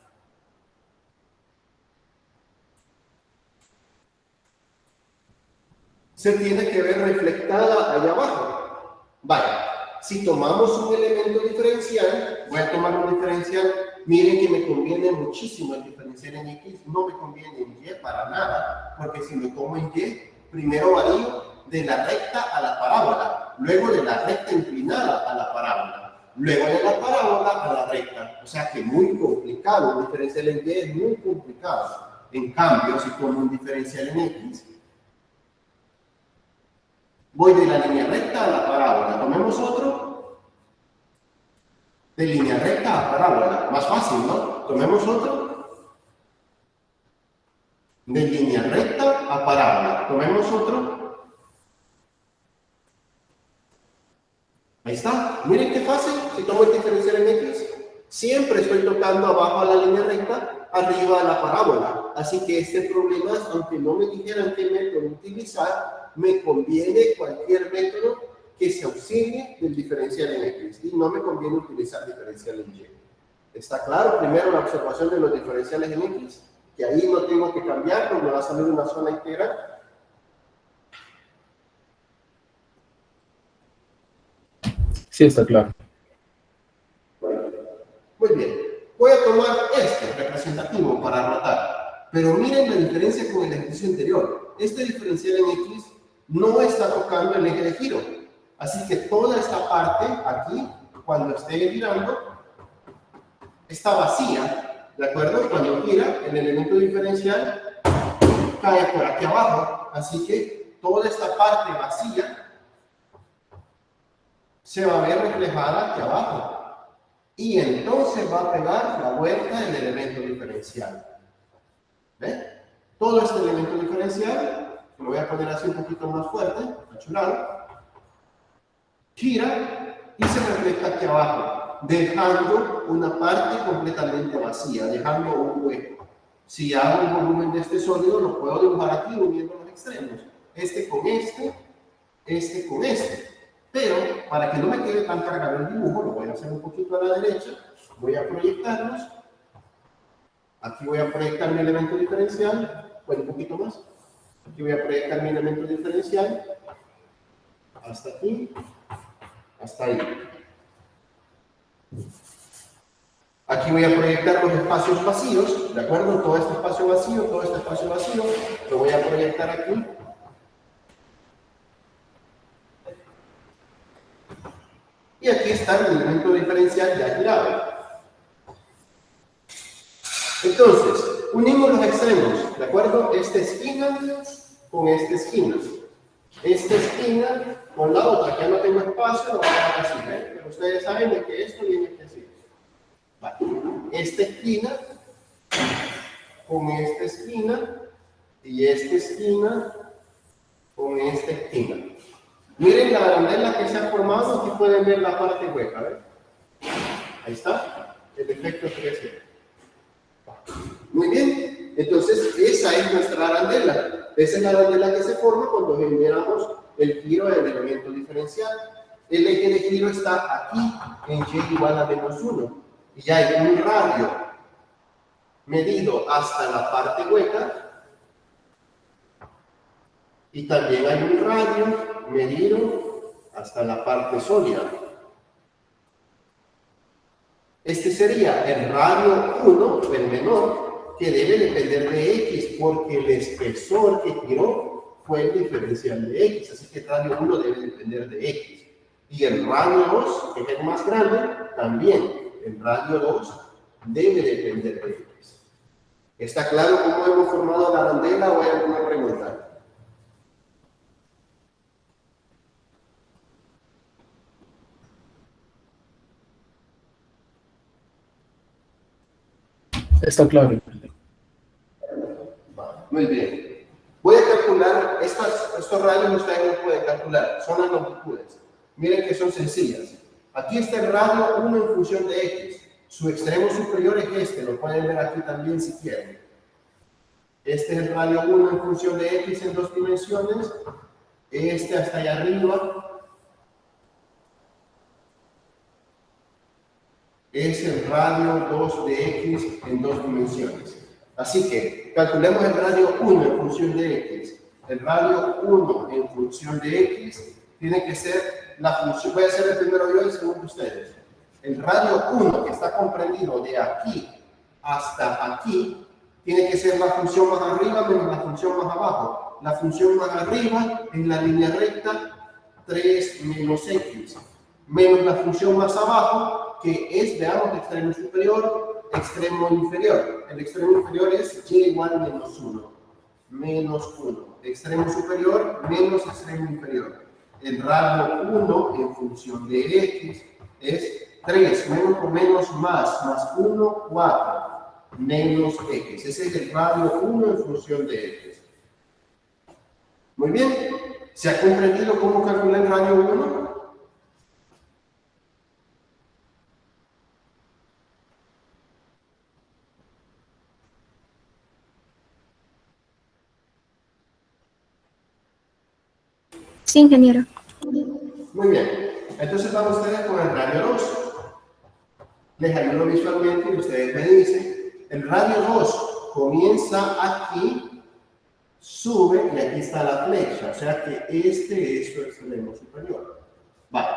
[SPEAKER 1] se tiene que ver reflectada allá abajo. Vaya, si tomamos un elemento diferencial, voy a tomar un diferencial, miren que me conviene muchísimo el diferencial en X, no me conviene en Y para nada, porque si me tomo en Y, primero varío de la recta a la parábola, luego de la recta inclinada a la parábola, luego de la parábola a la recta. O sea que muy complicado, un diferencial en Y es muy complicado. En cambio, si tomo un diferencial en X, voy de la línea recta a la parábola. Tomemos otro. De línea recta a parábola. Más fácil, ¿no? Tomemos otro. De línea recta a parábola. Tomemos otro. Ahí está. Miren qué fácil. Si tomo el diferencial en X, siempre estoy tocando abajo a la línea recta, arriba a la parábola. Así que este problema, aunque no me dijeran qué método utilizar, me conviene cualquier método que se auxilie del diferencial en X. Y no me conviene utilizar diferencial en Y. ¿Está claro? Primero la observación de los diferenciales en X, que ahí no tengo que cambiar, porque me va a salir una sola integral.
[SPEAKER 8] Sí, está claro.
[SPEAKER 1] Muy bien. Voy a tomar este representativo para anotar. Pero miren la diferencia con el ejercicio anterior. Este diferencial en X no está tocando el eje de giro. Así que toda esta parte aquí, cuando esté girando, está vacía. ¿De acuerdo? Cuando gira, el elemento diferencial cae por aquí abajo. Así que toda esta parte vacía se va a ver reflejada aquí abajo. Y entonces va a pegar la vuelta del elemento diferencial. ¿Ven? Todo este elemento diferencial, lo voy a poner así un poquito más fuerte, achurado, gira y se refleja aquí abajo, dejando una parte completamente vacía, dejando un hueco. Si hago el volumen de este sólido, lo puedo dibujar aquí uniendo los extremos. Este con este con este. Pero para que no me quede tan cargado el dibujo, lo voy a hacer un poquito a la derecha, voy a proyectarlos. Aquí voy a proyectar mi elemento diferencial, bueno, un poquito más. Aquí voy a proyectar mi elemento diferencial, hasta aquí, hasta ahí. Aquí voy a proyectar los espacios vacíos, ¿de acuerdo? Todo este espacio vacío, lo voy a proyectar aquí. Y aquí está el elemento diferencial ya girado. Entonces, unimos los extremos, ¿de acuerdo? Esta esquina con esta esquina. Esta esquina con la otra, que ya no tengo espacio, lo voy a dejar así, ¿eh? Pero ustedes saben de que esto viene así. Vale. Esta esquina con esta esquina y esta esquina con esta esquina. Miren la arandela que se ha formado, aquí pueden ver la parte hueca, ¿ven? Ahí está, el efecto 3D. Muy bien, entonces esa es nuestra arandela. Esa es la arandela que se forma cuando generamos el giro del elemento diferencial. El eje de giro está aquí en y igual a menos 1. Y hay un radio medido hasta la parte hueca. Y también hay un radio medido hasta la parte sólida. Este sería el radio 1, el menor, que debe depender de X, porque el espesor que giró fue el diferencial de X, así que el radio 1 debe depender de X. Y el radio 2, que es el más grande, también, el radio 2 debe depender de X. ¿Está claro cómo hemos formado la arandela o hay alguna pregunta?
[SPEAKER 8] Está claro.
[SPEAKER 1] Muy bien. Voy a calcular, estos radios ustedes no pueden calcular, son las longitudes. Miren que son sencillas. Aquí está el radio 1 en función de X. Su extremo superior es este, lo pueden ver aquí también si quieren. Este es el radio 1 en función de X en 2 dimensiones. Este hasta allá arriba es el radio 2 de X en 2 dimensiones. Así que calculemos el radio 1 en función de X. el radio 1 en función de x tiene que ser la función, voy a hacer el primero yo y el segundo ustedes. El radio 1 que está comprendido de aquí hasta aquí tiene que ser la función más arriba menos la función más abajo. La función más arriba en la línea recta 3 menos x, menos la función más abajo, que es, veamos, extremo superior, extremo inferior. El extremo inferior es y igual a menos 1. Menos 1. Extremo superior menos extremo inferior. El radio 1 en función de x es 3 menos por menos más 1, 4, menos x. Ese es el radio 1 en función de x. Muy bien. ¿Se ha comprendido cómo calcular el radio 1?
[SPEAKER 6] Sí, ingeniero.
[SPEAKER 1] Muy bien. Entonces van ustedes con el radio 2. Les ayudo visualmente y ustedes me dicen, el radio 2 comienza aquí, sube y aquí está la flecha, o sea que este es su extremo superior. Vale.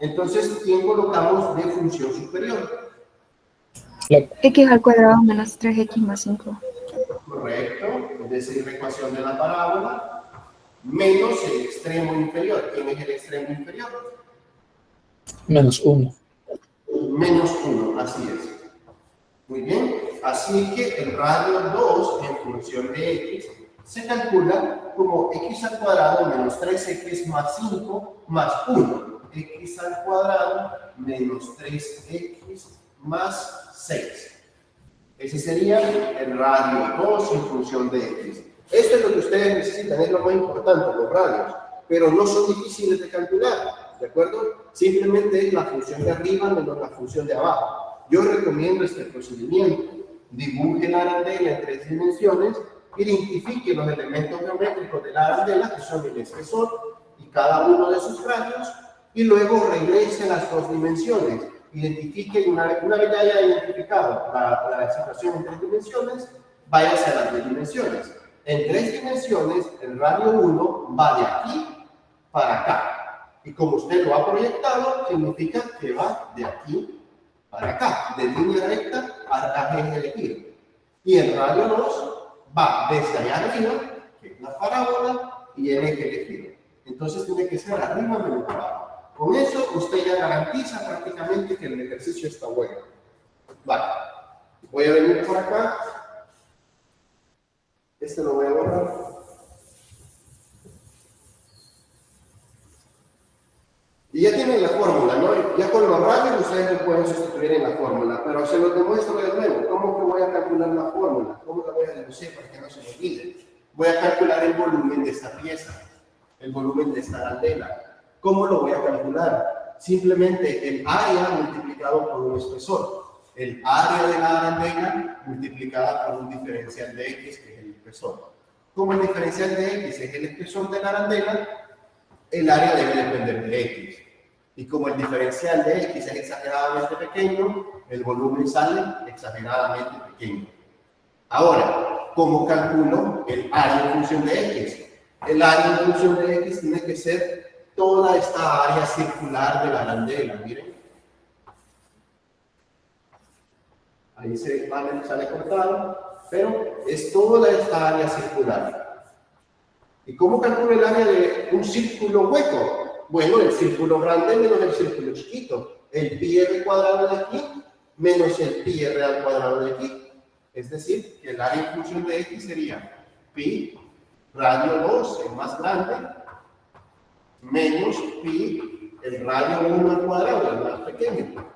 [SPEAKER 1] Entonces, ¿quién colocamos de función superior?
[SPEAKER 6] X al cuadrado menos 3x más 5.
[SPEAKER 1] Correcto, es decir, la ecuación de la parábola, menos el extremo inferior. ¿Quién es el extremo inferior?
[SPEAKER 8] Menos 1.
[SPEAKER 1] Menos 1, así es. Muy bien, así que el radio 2 en función de x se calcula como x al cuadrado menos 3x más 5 más 1. X al cuadrado menos 3x más 6. Ese sería el radio 2 en función de x. Esto es lo que ustedes necesitan, es lo más importante, los radios, pero no son difíciles de calcular, ¿de acuerdo? Simplemente es la función de arriba menos la función de abajo. Yo recomiendo este procedimiento. Dibuje la arandela en 3 dimensiones, identifique los elementos geométricos de la arandela, que son el espesor y cada uno de sus radios, y luego regrese a las 2 dimensiones. Identifique, una vez ya haya identificado la situación en 3 dimensiones, váyase a las 3 dimensiones. En 3 dimensiones, el radio 1 va de aquí para acá. Y como usted lo ha proyectado, significa que va de aquí para acá, de línea recta a eje de giro. Y el radio 2 va desde allá arriba, que es la parábola, y el eje de giro. Entonces tiene que ser arriba menos abajo. Con eso usted ya garantiza prácticamente que el ejercicio está bueno. Vale. Voy a venir por acá. Este lo voy a borrar. Y ya tienen la fórmula, ¿no? Ya con los radios ustedes lo pueden sustituir en la fórmula, pero se los demuestro de nuevo. ¿Cómo que voy a calcular la fórmula? ¿Cómo la voy a deducir para que no se me olvide? Voy a calcular el volumen de esta pieza, el volumen de esta arandela. ¿Cómo lo voy a calcular? Simplemente el área multiplicado por un espesor. El área de la arandela multiplicada por un diferencial de x, que es el espesor. Como el diferencial de x es el espesor de la arandela, el área debe depender de x. Y como el diferencial de x es exageradamente pequeño, el volumen sale exageradamente pequeño. Ahora, ¿cómo calculo el área en función de x? El área en función de x tiene que ser toda esta área circular de la arandela, miren. Ahí sale cortado, pero es toda esta área circular. ¿Y cómo calculo el área de un círculo hueco? Bueno, el círculo grande menos el círculo chiquito. El pi r cuadrado de aquí menos el pi r al cuadrado de aquí. Es decir, que el área en función de x sería pi radio 2, el más grande, menos pi, el radio 1 al cuadrado, el más pequeño.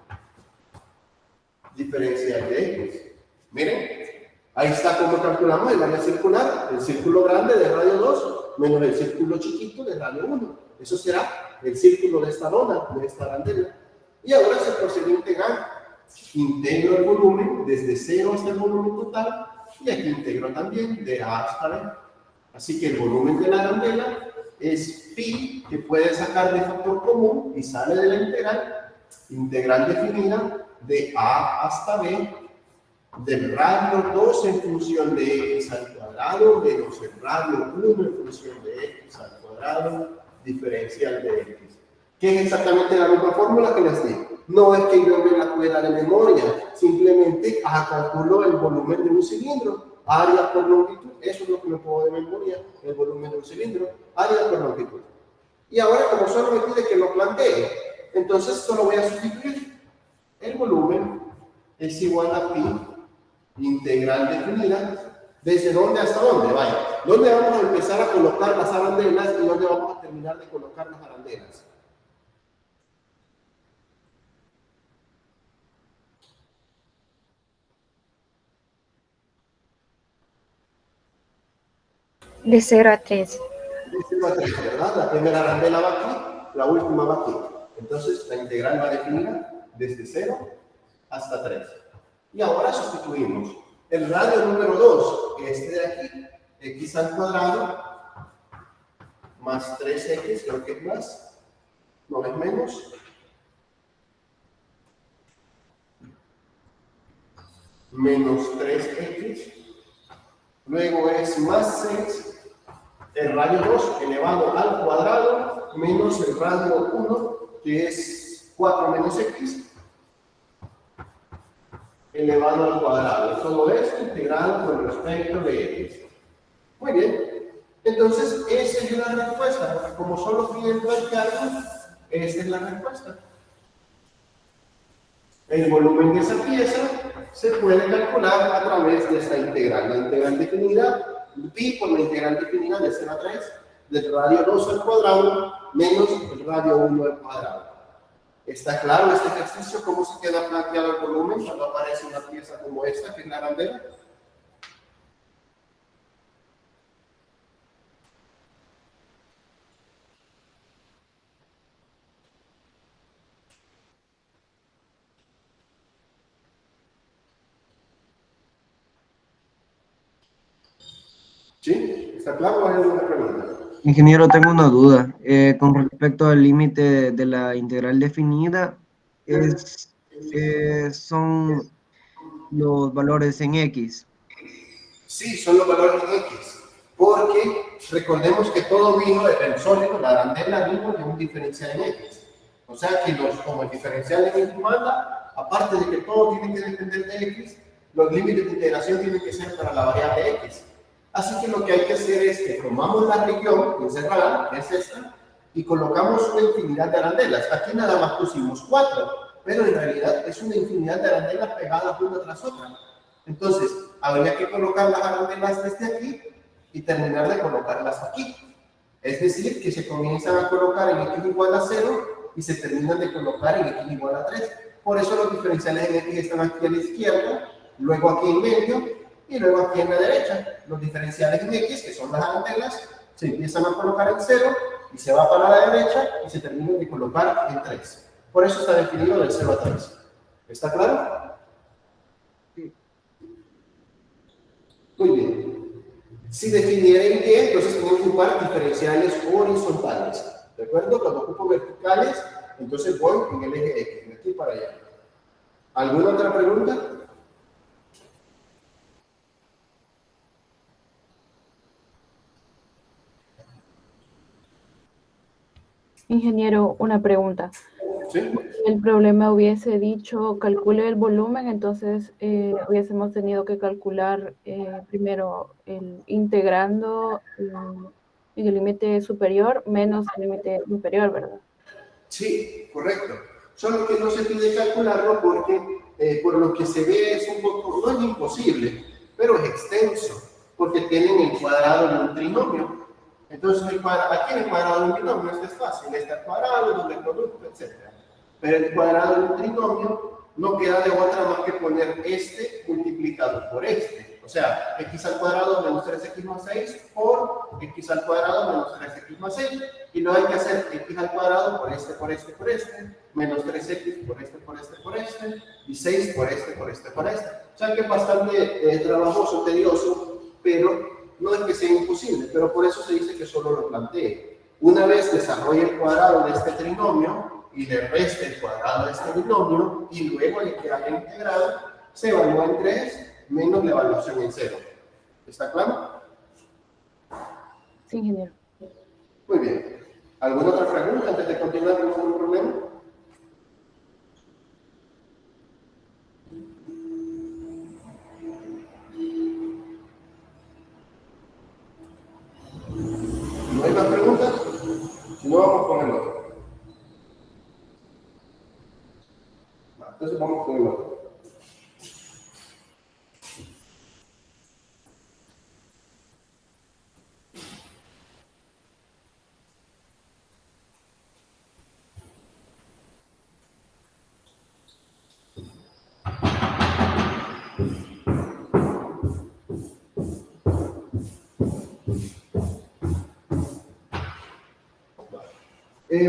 [SPEAKER 1] Diferencial de x. Miren, ahí está como calculamos el área circular, el círculo grande de radio 2 menos el círculo chiquito de radio 1. Eso será el círculo de esta lona, de esta arandela. Y ahora se procede a integrar. Integro el volumen desde 0 hasta el volumen total, y aquí integro también de A hasta B. Así que el volumen de la arandela es pi, que puede sacar de factor común y sale de la integral definida de A hasta B del radio 2 en función de x al cuadrado menos el radio 1 en función de x al cuadrado diferencial de x. Que es exactamente la misma fórmula que les di. No es que yo me la pueda de memoria, simplemente calculo el volumen de un cilindro, área por longitud, eso es lo que me puedo de memoria, el volumen de un cilindro, área por longitud. Y ahora, como solo me pide que lo plantee, entonces solo voy a sustituir. El volumen es igual a pi integral definida. ¿Desde dónde hasta dónde? Vaya, ¿dónde vamos a empezar a colocar las arandelas y dónde vamos a terminar de colocar las arandelas?
[SPEAKER 6] De 0 a 3.
[SPEAKER 1] ¿Verdad? La primera arandela va aquí, la última va aquí. Entonces, la integral va definida desde 0 hasta 3. Y ahora sustituimos. El radio número 2, este de aquí, x al cuadrado, más 3x, creo que es más, no es menos, menos 3x, luego es más 6, el radio 2 elevado al cuadrado, menos el radio 1, que es 4 menos x, elevado al cuadrado. Todo esto integrado con respecto de x. Muy bien. Entonces, esa es la respuesta, porque como solo piden calcarlo, esta es la respuesta. El volumen de esa pieza se puede calcular a través de esta integral. La integral definida, pi por la integral definida de 0 a 3, del radio 2 al cuadrado, menos el radio 1 al cuadrado. ¿Está claro este ejercicio? ¿Cómo se queda planteado el volumen cuando aparece una pieza como esta, que es la arandela? ¿Sí? ¿Está claro o hay alguna pregunta?
[SPEAKER 7] Ingeniero, tengo una duda. Con respecto al límite de la integral definida, son los valores en X.
[SPEAKER 1] Sí, son los valores en X. Porque recordemos que todo vino del sólido, la arandela vino de un diferencial en X. O sea que como el diferencial en X manda, aparte de que todo tiene que depender de X, los límites de integración tienen que ser para la variable X. Así que lo que hay que hacer es que tomamos la región encerrada, que es esta, y colocamos una infinidad de arandelas. Aquí nada más pusimos 4, pero en realidad es una infinidad de arandelas pegadas una tras otra. Entonces, habría que colocar las arandelas desde aquí y terminar de colocarlas aquí. Es decir, que se comienzan a colocar en x igual a 0 y se terminan de colocar en x igual a 3. Por eso los diferenciales en x están aquí a la izquierda, luego aquí en medio, y luego aquí en la derecha, los diferenciales en X, que son las arandelas, se empiezan a colocar en 0 y se va para la derecha y se terminan de colocar en 3. Por eso está definido del 0 a 3. ¿Está claro? Sí. Muy bien. Si definiera en Y, entonces tenemos que ocupar diferenciales horizontales. ¿De acuerdo? Cuando ocupo verticales, entonces voy en el eje X, de aquí para allá. ¿Alguna otra pregunta?
[SPEAKER 2] Ingeniero, una pregunta.
[SPEAKER 1] ¿Sí?
[SPEAKER 2] El problema hubiese dicho calcule el volumen, entonces hubiésemos tenido que calcular primero integrando en el límite superior menos el límite inferior, ¿verdad?
[SPEAKER 1] Sí, correcto. Solo que no se pide calcularlo porque por lo que se ve es un poco, no es imposible, pero es extenso, porque tienen el cuadrado de un trinomio. Entonces, aquí el cuadrado de un trinomio esto es fácil, está el cuadrado, doble producto, etc. Pero el cuadrado de un trinomio no queda de otra más que poner este multiplicado por este. O sea, x al cuadrado menos 3x más 6 por x al cuadrado menos 3x más 6. Y luego hay que hacer x al cuadrado por este, por este, por este, menos 3x por este, por este, por este, y 6 por este, por este, por este. O sea que es bastante trabajoso, tedioso, pero no es que sea imposible, pero por eso se dice que solo lo plantee. Una vez desarrolle el cuadrado de este trinomio y le reste el cuadrado de este binomio y luego le que haya integrado, se evalúa en 3 menos la evaluación en 0. ¿Está claro?
[SPEAKER 2] Sí, ingeniero.
[SPEAKER 1] Muy bien. ¿Alguna otra pregunta antes de continuar con algún problema? ¿No hay más preguntas? Si no, vamos con el otro. Entonces vamos con el otro.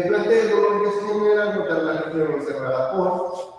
[SPEAKER 1] Plantea el dolor que se genera al notar la región encerrada por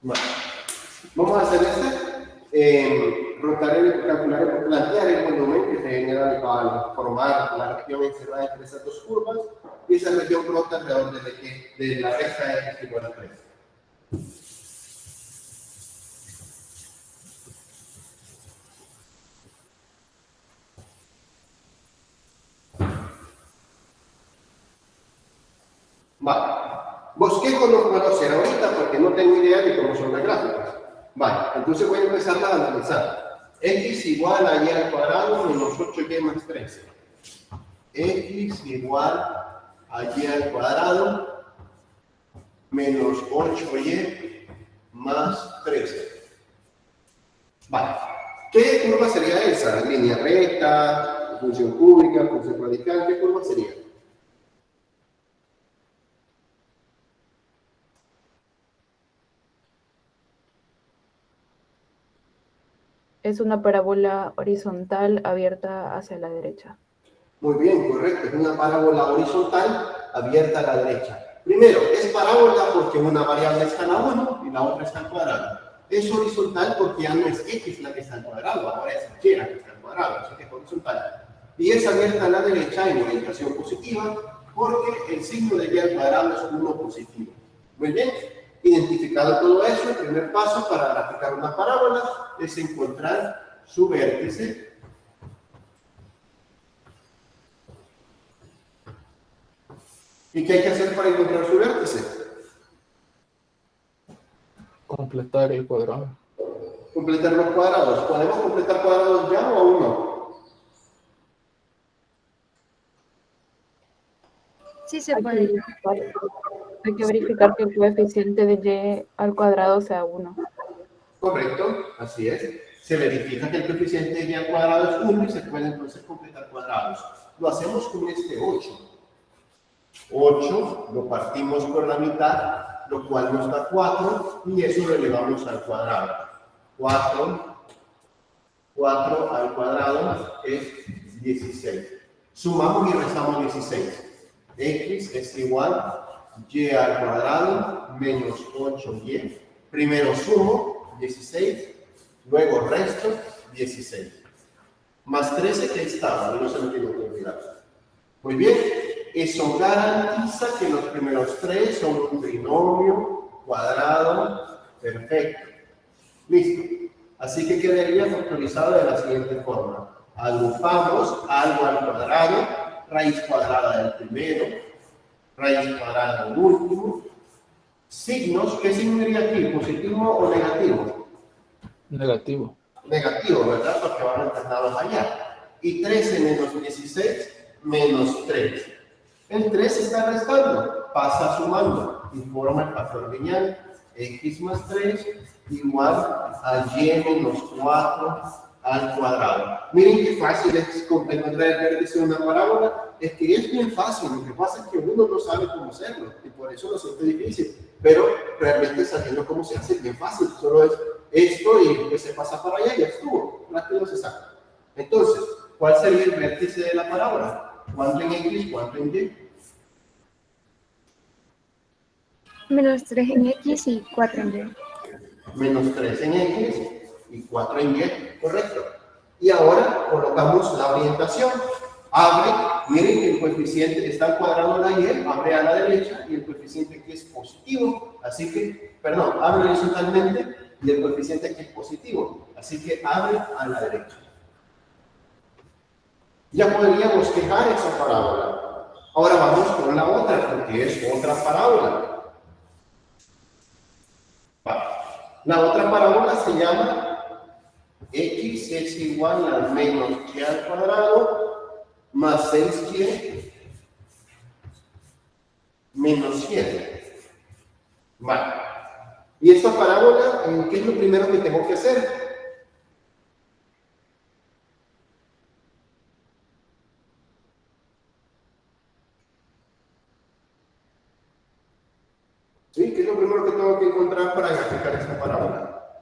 [SPEAKER 1] Bueno, vamos a hacer plantear el volumen que se genera al formar la región encerrada entre esas dos curvas, y esa región brota alrededor de la recta X igual a 3. Vale. Bosquejo no puedo hacer ahorita porque no tengo idea de cómo son las gráficas. Vale, entonces voy a empezar a analizar. X igual a y al cuadrado menos 8y más 13. X igual a y al cuadrado menos 8y más 13. Vale. ¿Qué curva sería esa? ¿Línea recta? ¿Función cúbica? ¿Función radical? ¿Qué curva sería?
[SPEAKER 2] Es una parábola horizontal abierta hacia la derecha.
[SPEAKER 1] Muy bien, correcto. Es una parábola horizontal abierta a la derecha. Primero, es parábola porque una variable está a la 1 y la otra está al cuadrado. Es horizontal porque ya no es x la que está al cuadrado, ahora es y la que está al cuadrado, así que es horizontal. Y es abierta a la derecha en orientación positiva porque el signo de y al cuadrado es 1 positivo. Muy bien. Identificado todo eso, el primer paso para graficar una parábola es encontrar su vértice. ¿Y qué hay que hacer para encontrar su vértice?
[SPEAKER 8] Completar el cuadrado.
[SPEAKER 1] Completar los cuadrados. ¿Podemos completar cuadrados ya o aún no?
[SPEAKER 6] Sí se puede.
[SPEAKER 2] Hay que verificar que el coeficiente de y al cuadrado sea 1.
[SPEAKER 1] Correcto, así es. Se verifica que el coeficiente de y al cuadrado es 1 y se puede entonces completar cuadrados. Lo hacemos con este 8. 8 lo partimos por la mitad, lo cual nos da 4, y eso lo elevamos al cuadrado. 4 al cuadrado es 16. Sumamos y restamos 16. X es igual a y al cuadrado menos 8y. Primero sumo 16, luego resto 16. Más 13 que estaba, no se me tiene que olvidar. Muy bien, eso garantiza que los primeros 3 son un trinomio cuadrado perfecto. Listo. Así que quedaría factorizado de la siguiente forma. Agrupamos algo al cuadrado, raíz cuadrada del primero, raíz cuadrada del último. Signos, ¿qué significa aquí? ¿Positivo o negativo?
[SPEAKER 8] Negativo.
[SPEAKER 1] Negativo, ¿verdad? Porque van alternados allá. Y 13 menos 16 menos 3. El 3 está restando, pasa sumando y forma el factor lineal. x más 3 igual a y menos 4 al cuadrado. Miren qué fácil es encontrar el vértice de una parábola. Es que es bien fácil, lo que pasa es que uno no sabe cómo hacerlo y por eso lo siente difícil, pero realmente sabiendo cómo se hace es bien fácil, solo es esto y pues se pasa para allá y ya estuvo, rápido se saca. Entonces, ¿cuál sería el vértice de la parábola? ¿Cuánto en x, cuánto en y?
[SPEAKER 6] Menos 3 en X y 4 en Y.
[SPEAKER 1] Menos 3 en x y 4 en y, correcto. Y ahora colocamos la orientación. Abre, miren que el coeficiente está al cuadrado de la y, abre a la derecha y el coeficiente aquí es positivo. Así que, perdón, abre horizontalmente y el coeficiente aquí es positivo. Así que abre a la derecha. Ya podríamos fijar esa parábola. Ahora vamos con la otra, porque es otra parábola. La otra parábola se llama x es igual a menos y al cuadrado más 6y menos 7. Vale. Y esta parábola, ¿qué es lo primero que tengo que hacer? ¿Sí? ¿Qué es lo primero que tengo que encontrar para graficar esta parábola?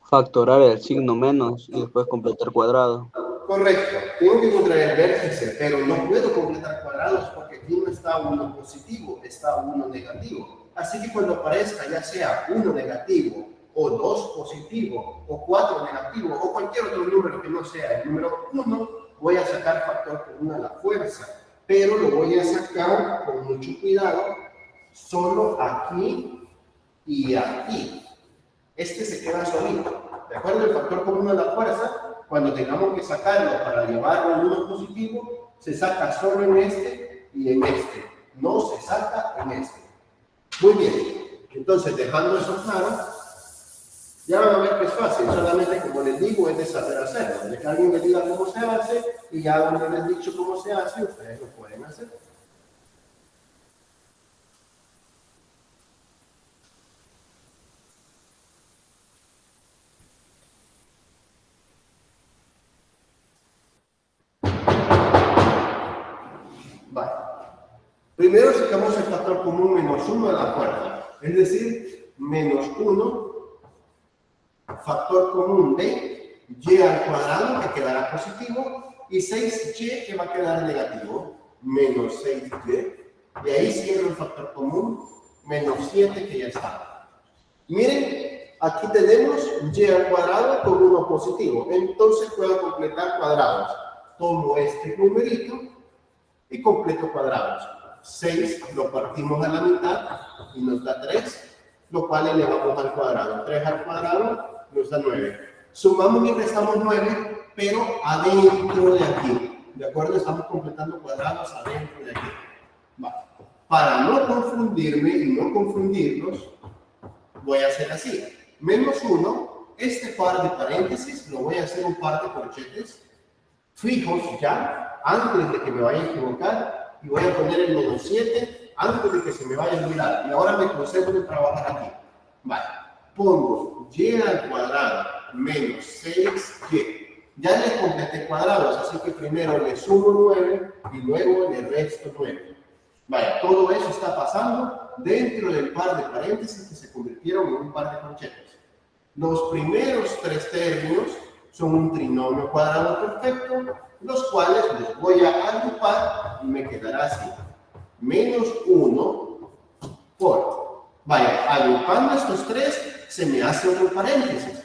[SPEAKER 9] Factorar el signo menos y después completar cuadrado.
[SPEAKER 1] Correcto. Tengo que encontrar el vértice, pero no puedo completar cuadrados porque aquí no está uno positivo, está uno negativo. Así que cuando aparezca ya sea 1 negativo, o 2 positivo, o 4 negativo, o cualquier otro número que no sea el número 1, voy a sacar factor por 1 a la fuerza. Pero lo voy a sacar con mucho cuidado, solo aquí y aquí. Este se queda solito. ¿De acuerdo? El factor por 1 a la fuerza, cuando tengamos que sacarlo para llevarlo a 1 positivo, se saca solo en este y en este. No se saca en este. Muy bien. Entonces, dejando eso claro, ya van a ver que es fácil. Solamente, como les digo, es de saber hacerlo. De que alguien les diga cómo se hace y ya cuando les he dicho cómo se hace, ustedes lo pueden hacer. Vale. Primero sacamos el factor común menos 1 a la fuerza, es decir, menos 1, factor común de y al cuadrado, que quedará positivo, y 6y, que va a quedar negativo, menos 6y, y ahí cierro el factor común, menos 7, que ya está. Miren, aquí tenemos y al cuadrado con 1 positivo, entonces puedo completar cuadrados. Tomo este numerito y completo cuadrados. 6 lo partimos a la mitad y nos da 3, lo cual elevamos al cuadrado. 3 al cuadrado nos da 9. Sumamos y restamos 9, pero adentro de aquí. ¿De acuerdo? Estamos completando cuadrados adentro de aquí. Vale. Para no confundirme y no confundirlos, voy a hacer así. Menos 1, este par de paréntesis lo voy a hacer un par de corchetes fijos ya, antes de que me vaya a equivocar, y voy a poner el menos 7 antes de que se me vaya a olvidar. Y ahora me concentro en trabajar aquí. Vale, pongo y al cuadrado menos 6y. Ya les completé cuadrados, así que primero le sumo 9 y luego le resto 9. Vale, todo eso está pasando dentro del par de paréntesis que se convirtieron en un par de corchetes. Los primeros 3 términos son un trinomio cuadrado perfecto, los cuales los voy a agrupar y me quedará así. Menos 1 por. Vaya, agrupando estos 3 se me hace otro paréntesis.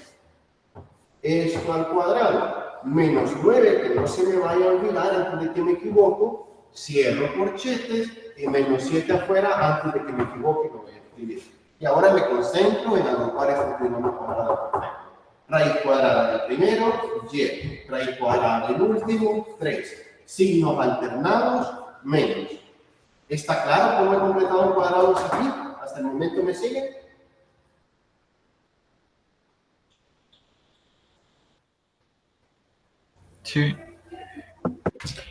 [SPEAKER 1] Esto al cuadrado. Menos 9, que no se me vaya a olvidar antes de que me equivoco. Cierro corchetes y menos 7 afuera antes de que me equivoque lo voy a escribir. Y ahora me concentro en agrupar este trinomio cuadrado perfecto. Raíz cuadrada del primero, y. Raíz cuadrada del último, 3. Signos alternados, menos. ¿Está claro cómo he completado cuadrados aquí? ¿Hasta el momento me sigue?
[SPEAKER 8] Sí.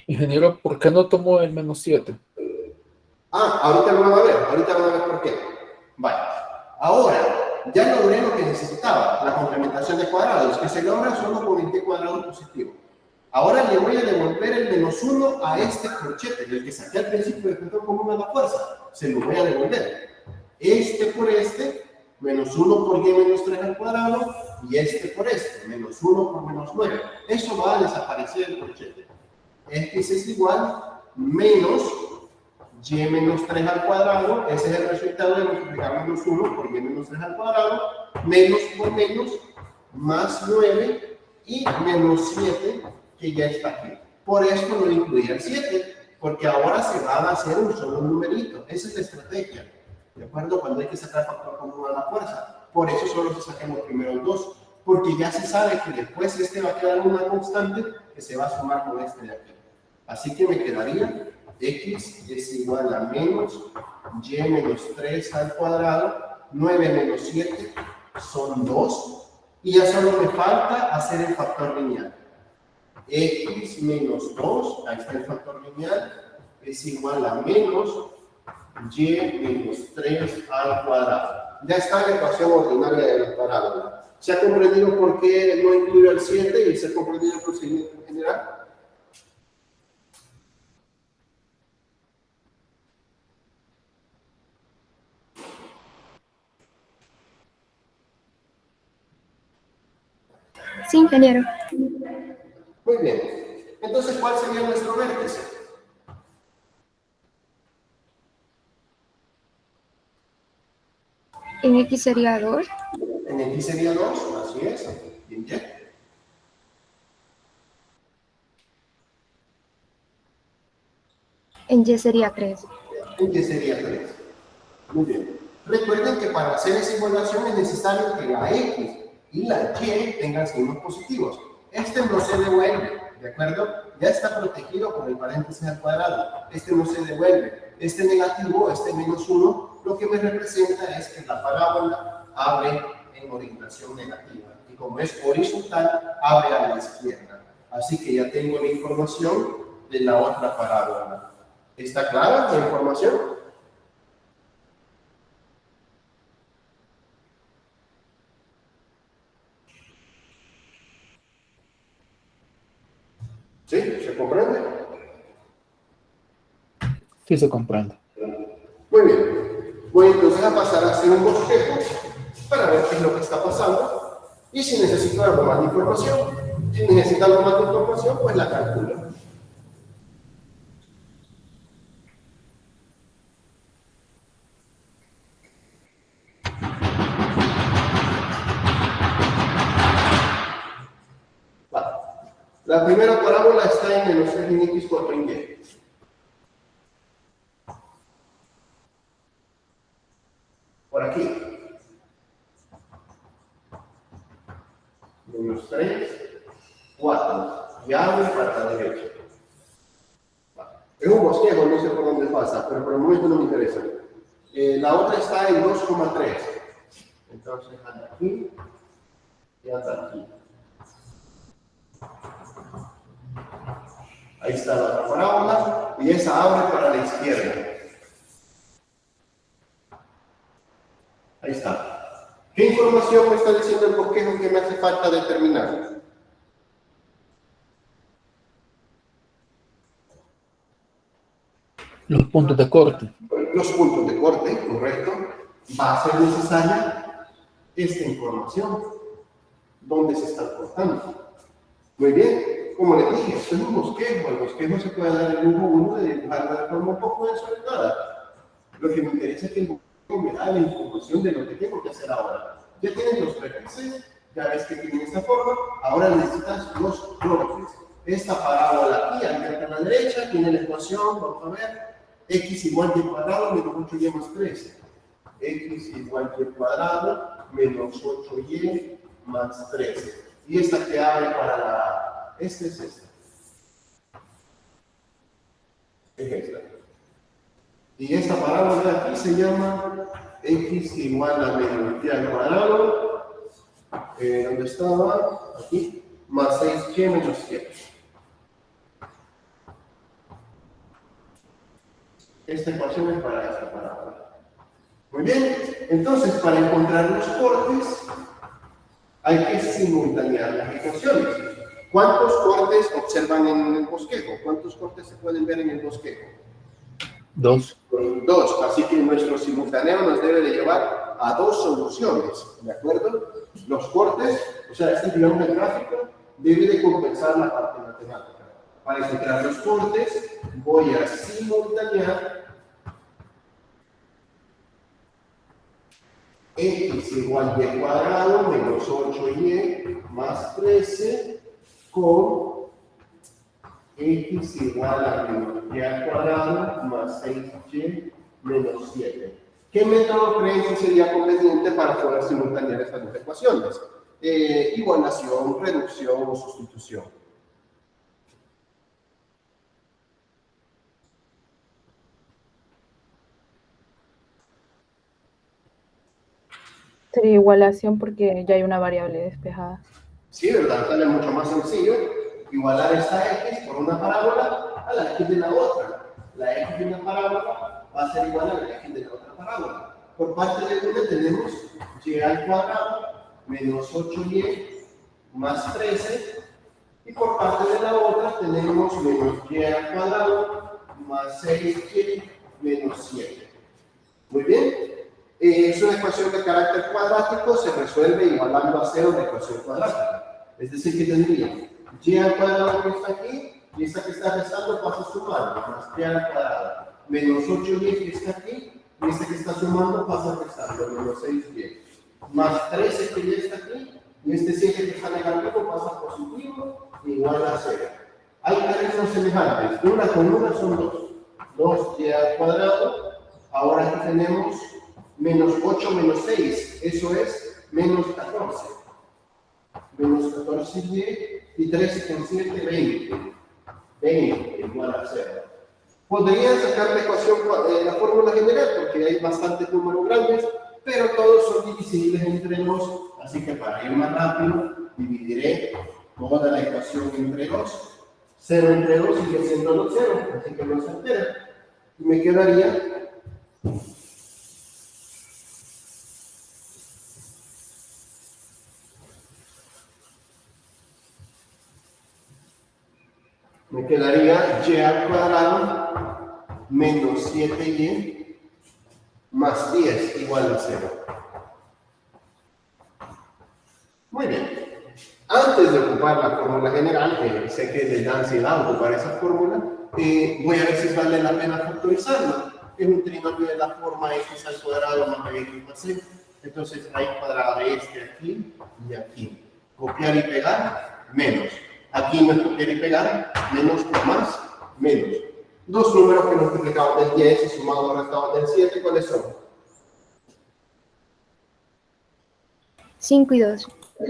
[SPEAKER 8] Ingeniero, ¿por qué no tomó el menos 7?
[SPEAKER 1] Ahorita lo van a ver por qué. Vale. Ahora, ya logré lo que necesitaba, la complementación de cuadrados, que se logra solo con el t cuadrado positivo. Ahora le voy a devolver el menos 1 a este corchete, el que saqué al principio de factor común a la fuerza. Se lo voy a devolver. Este por este, menos 1 por y menos 3 al cuadrado, y este por este, menos 1 por menos 9. Eso va a desaparecer el corchete. X es igual menos y menos 3 al cuadrado, ese es el resultado de multiplicar menos 1 por y menos 3 al cuadrado, menos por menos, más 9 y menos 7, que ya está aquí. Por esto no incluí el 7, porque ahora se va a hacer un solo numerito. Esa es la estrategia, ¿de acuerdo? Cuando hay que sacar factor común a la fuerza. Por eso solo se sacan los primeros dos, porque ya se sabe que después este va a quedar una constante que se va a sumar con este de aquí. Así que me quedaría x es igual a menos y menos 3 al cuadrado, 9 menos 7 son 2, y ya solo me falta hacer el factor lineal. X menos 2, ahí está el factor lineal, es igual a menos y menos 3 al cuadrado. Ya está la ecuación ordinaria de la parábola. ¿Se ha comprendido por qué no incluyo el 7 y se ha comprendido el procedimiento en general?
[SPEAKER 6] Sí, ingeniero.
[SPEAKER 1] Muy bien. Entonces, ¿cuál sería nuestro vértice?
[SPEAKER 6] En X sería 2.
[SPEAKER 1] En X sería 2, así es. ¿En Y?
[SPEAKER 6] En Y sería 3.
[SPEAKER 1] En Y sería 3. Muy bien. Recuerden que para hacer esa igualación es necesario que la X y la Y tengan signos positivos. Este no se devuelve, ¿de acuerdo? Ya está protegido por el paréntesis al cuadrado. Este no se devuelve. Este negativo, este menos 1, lo que me representa es que la parábola abre en orientación negativa. Y como es horizontal, abre a la izquierda. Así que ya tengo la información de la otra parábola. ¿Está clara la información? ¿Sí? ¿Se comprende?
[SPEAKER 8] Sí se comprende.
[SPEAKER 1] Muy bien. Voy entonces a pasar a hacer un bosquejo para ver qué es lo que está pasando y si necesito algo más de información. Si necesita algo más de información, pues la calculo. Vale. La primera parábola está en menos 3 en X, 4 en Y. Por aquí. Menos 3, 4. Y abre para la derecha. Vale. Es un bosquejo, no sé por dónde pasa, pero por el momento no me interesa. La otra está en 2,3. Entonces anda aquí y anda aquí. Ahí está la otra parábola y esa abre para la izquierda. Ahí está. ¿Qué información me está diciendo el bosquejo que me hace falta determinar?
[SPEAKER 8] Los puntos de corte.
[SPEAKER 1] Los puntos de corte, correcto. Va a ser necesaria esta información. ¿Dónde se está cortando? Muy bien. Como les dije, esto es un bosquejo. El bosquejo se puede dar el lujo uno de dibujarlo de forma un poco desordenada. Lo que me interesa es que el bosquejo me da la información de lo que tengo que hacer ahora. Ya tienes los vértices, ya ves que tienen esta forma. Ahora necesitas los vórtices. Esta parábola aquí, abierta a la derecha, tiene la ecuación, vamos a ver. X igual y cuadrado menos 8y más 13. X igual y cuadrado menos 8y más 13. Y esta que abre para la... Esta es esta. Es esta. Y esta parábola de aquí se llama X igual a menos y al cuadrado. ¿Dónde estaba? Aquí. Más 6y menos 7. Esta ecuación es para esta parábola. Muy bien, entonces para encontrar los cortes hay que simultanear las ecuaciones. ¿Cuántos cortes observan en el bosquejo? ¿Cuántos cortes se pueden ver en el bosquejo?
[SPEAKER 8] 2.
[SPEAKER 1] 2, así que nuestro simultáneo nos debe de llevar a 2 soluciones, ¿de acuerdo? Los cortes, o sea, este diagrama gráfico debe de compensar la parte matemática. Para encontrar los cortes, voy a simultanear x igual y cuadrado menos 8y más 13 con x igual a menos y al cuadrado más 6y menos 7. ¿Qué método creen que sería conveniente para poder simultanear estas dos ecuaciones? Igualación, reducción o sustitución.
[SPEAKER 2] Sería igualación porque ya hay una variable despejada.
[SPEAKER 1] Sí, ¿verdad? Sale mucho más sencillo igualar esta x por una parábola a la x de la otra. La x de una parábola va a ser igual a la x de la otra parábola. Por parte de una tenemos y al cuadrado menos 8y más 13 y por parte de la otra tenemos menos y al cuadrado más 6y menos 7. Muy bien. Es una ecuación de carácter cuadrático, se resuelve igualando a 0 la ecuación cuadrática. Es decir, que tendría y al cuadrado que está aquí, y esta que está restando pasa sumando, más y al cuadrado, menos 8y que está aquí, y esta que está sumando pasa restando, menos 6y, más 13 que ya está aquí, y este 7 que está negativo pasa positivo, igual a 0. Hay términos semejantes, una con una son 2. 2y al cuadrado, ahora aquí tenemos menos 8 menos 6, eso es menos 14. Menos 14y y 13 con 7, 20. 20 igual a 0. Podrían sacar la ecuación, la fórmula general, porque hay bastantes números grandes, pero todos son divisibles entre 2, así que para ir más rápido, dividiré toda la ecuación entre 2. 0 entre 2 sigue siendo los 0, así que no se altera. Y me quedaría y al cuadrado menos 7y más 10 igual a 0. Muy bien. Antes de ocupar la fórmula general, que sé que les da ansiedad ocupar esa fórmula, voy a ver si vale la pena factorizarla. Es un trinomio de la forma x al cuadrado más x más c. Entonces, raíz cuadrada de este aquí y aquí. Copiar y pegar, menos. Aquí no es copiar y pegar, menos por más, menos. Dos números que multiplicamos del 10 y sumados o restados del 7, ¿cuáles son?
[SPEAKER 6] 5 y 2.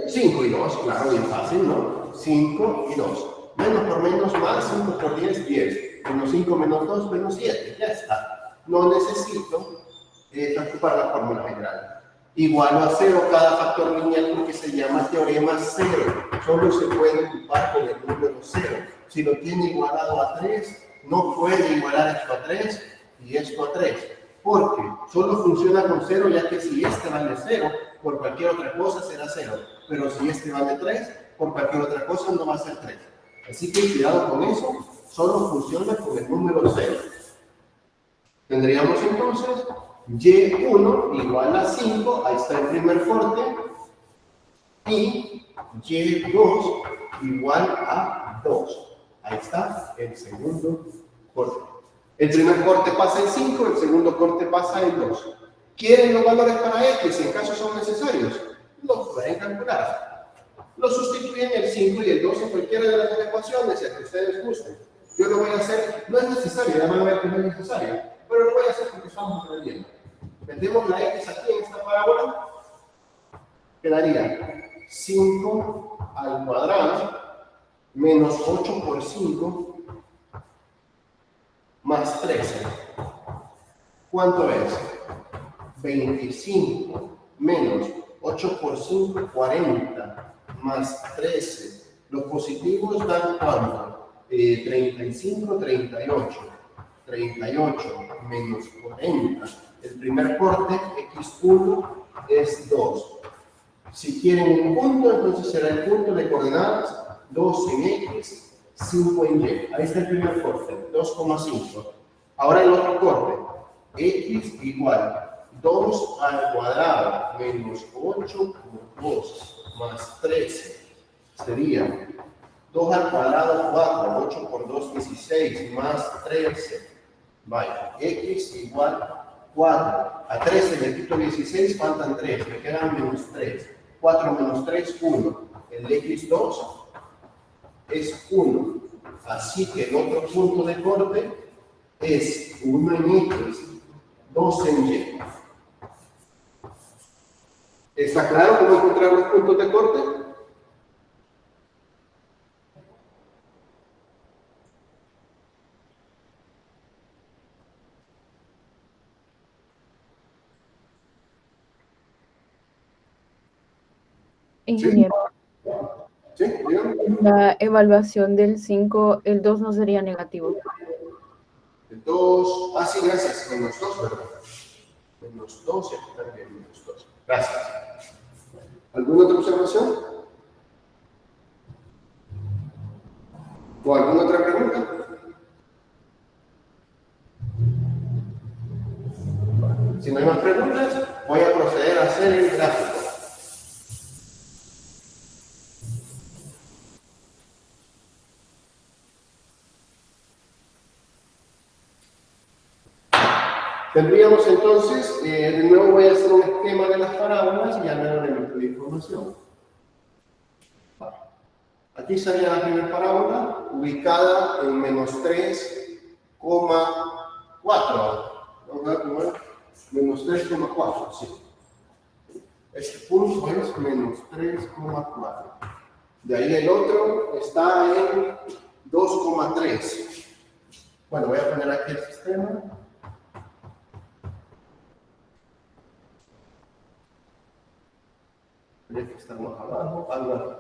[SPEAKER 1] 5 y 2, claro, bien fácil, ¿no? 5 y 2. Menos por menos más, 5 por 10, 10. Menos 5 menos 2, menos 7. Ya está. No necesito ocupar la fórmula general. Igualo a 0 cada factor lineal porque se llama teorema 0. Solo se puede ocupar con el número 0. Si lo tiene igualado a 3, no puede igualar esto a 3 y esto a 3. Porque solo funciona con 0, ya que si este vale 0, por cualquier otra cosa será 0. Pero si este vale 3, por cualquier otra cosa no va a ser 3. Así que cuidado con eso, solo funciona con el número 0. Tendríamos entonces y1 igual a 5, ahí está el primer corte, y y2 igual a 2. Ahí está el segundo corte. El primer corte pasa en 5, el segundo corte pasa en 2. ¿Quieren los valores para x en caso son necesarios? Los pueden calcular. Los sustituyen el 5 y el 2 en cualquiera de las dos ecuaciones, el que ustedes gusten. Yo lo voy a hacer, no es necesario, ya van a ver que no es necesario, pero lo voy a hacer porque estamos aprendiendo. Metemos la x aquí en esta parábola, quedaría 5 al cuadrado menos 8 por 5 más 13. ¿Cuánto es? 25 menos 8 por 5, 40 más 13. Los positivos dan ¿cuánto? 35, 38. 38 menos 40. El primer corte, x1, es 2. Si quieren un punto, entonces será el punto de coordenadas 2 en x, 5 en y. Ahí está el primer corte, 2,5. Ahora el otro corte, x igual 2 al cuadrado menos 8 por 2 más 13. Sería 2 al cuadrado 4, 8 por 2, 16, más 13. Vaya, x igual 4. A 13 le quito 16, faltan 3, me quedan menos 3. 4 menos 3, 1. El x2 es 1. Así que el otro punto de corte es 1 en x, 2 en y. ¿Está claro cómo encontrar los puntos de corte?
[SPEAKER 2] Ingeniero,
[SPEAKER 1] ¿Sí? ¿Dígame?
[SPEAKER 2] la evaluación del 5, el 2 no sería negativo.
[SPEAKER 1] El 2, sí, gracias, menos 2, ¿verdad? Menos 2 y aquí también menos 2. Gracias. ¿Alguna otra observación? ¿O alguna otra pregunta? Si no hay más preguntas, voy a proceder a hacer el gráfico. Tendríamos entonces, de nuevo voy a hacer un esquema de las parábolas y ya luego le meto la información. Aquí estaría la primera parábola, ubicada en menos 3,4. Vamos a ver, menos 3,4, sí. Este punto es menos 3,4. De ahí el otro está en 2,3. Bueno, voy a poner aquí el sistema. Tendría que estar más abajo, algo así.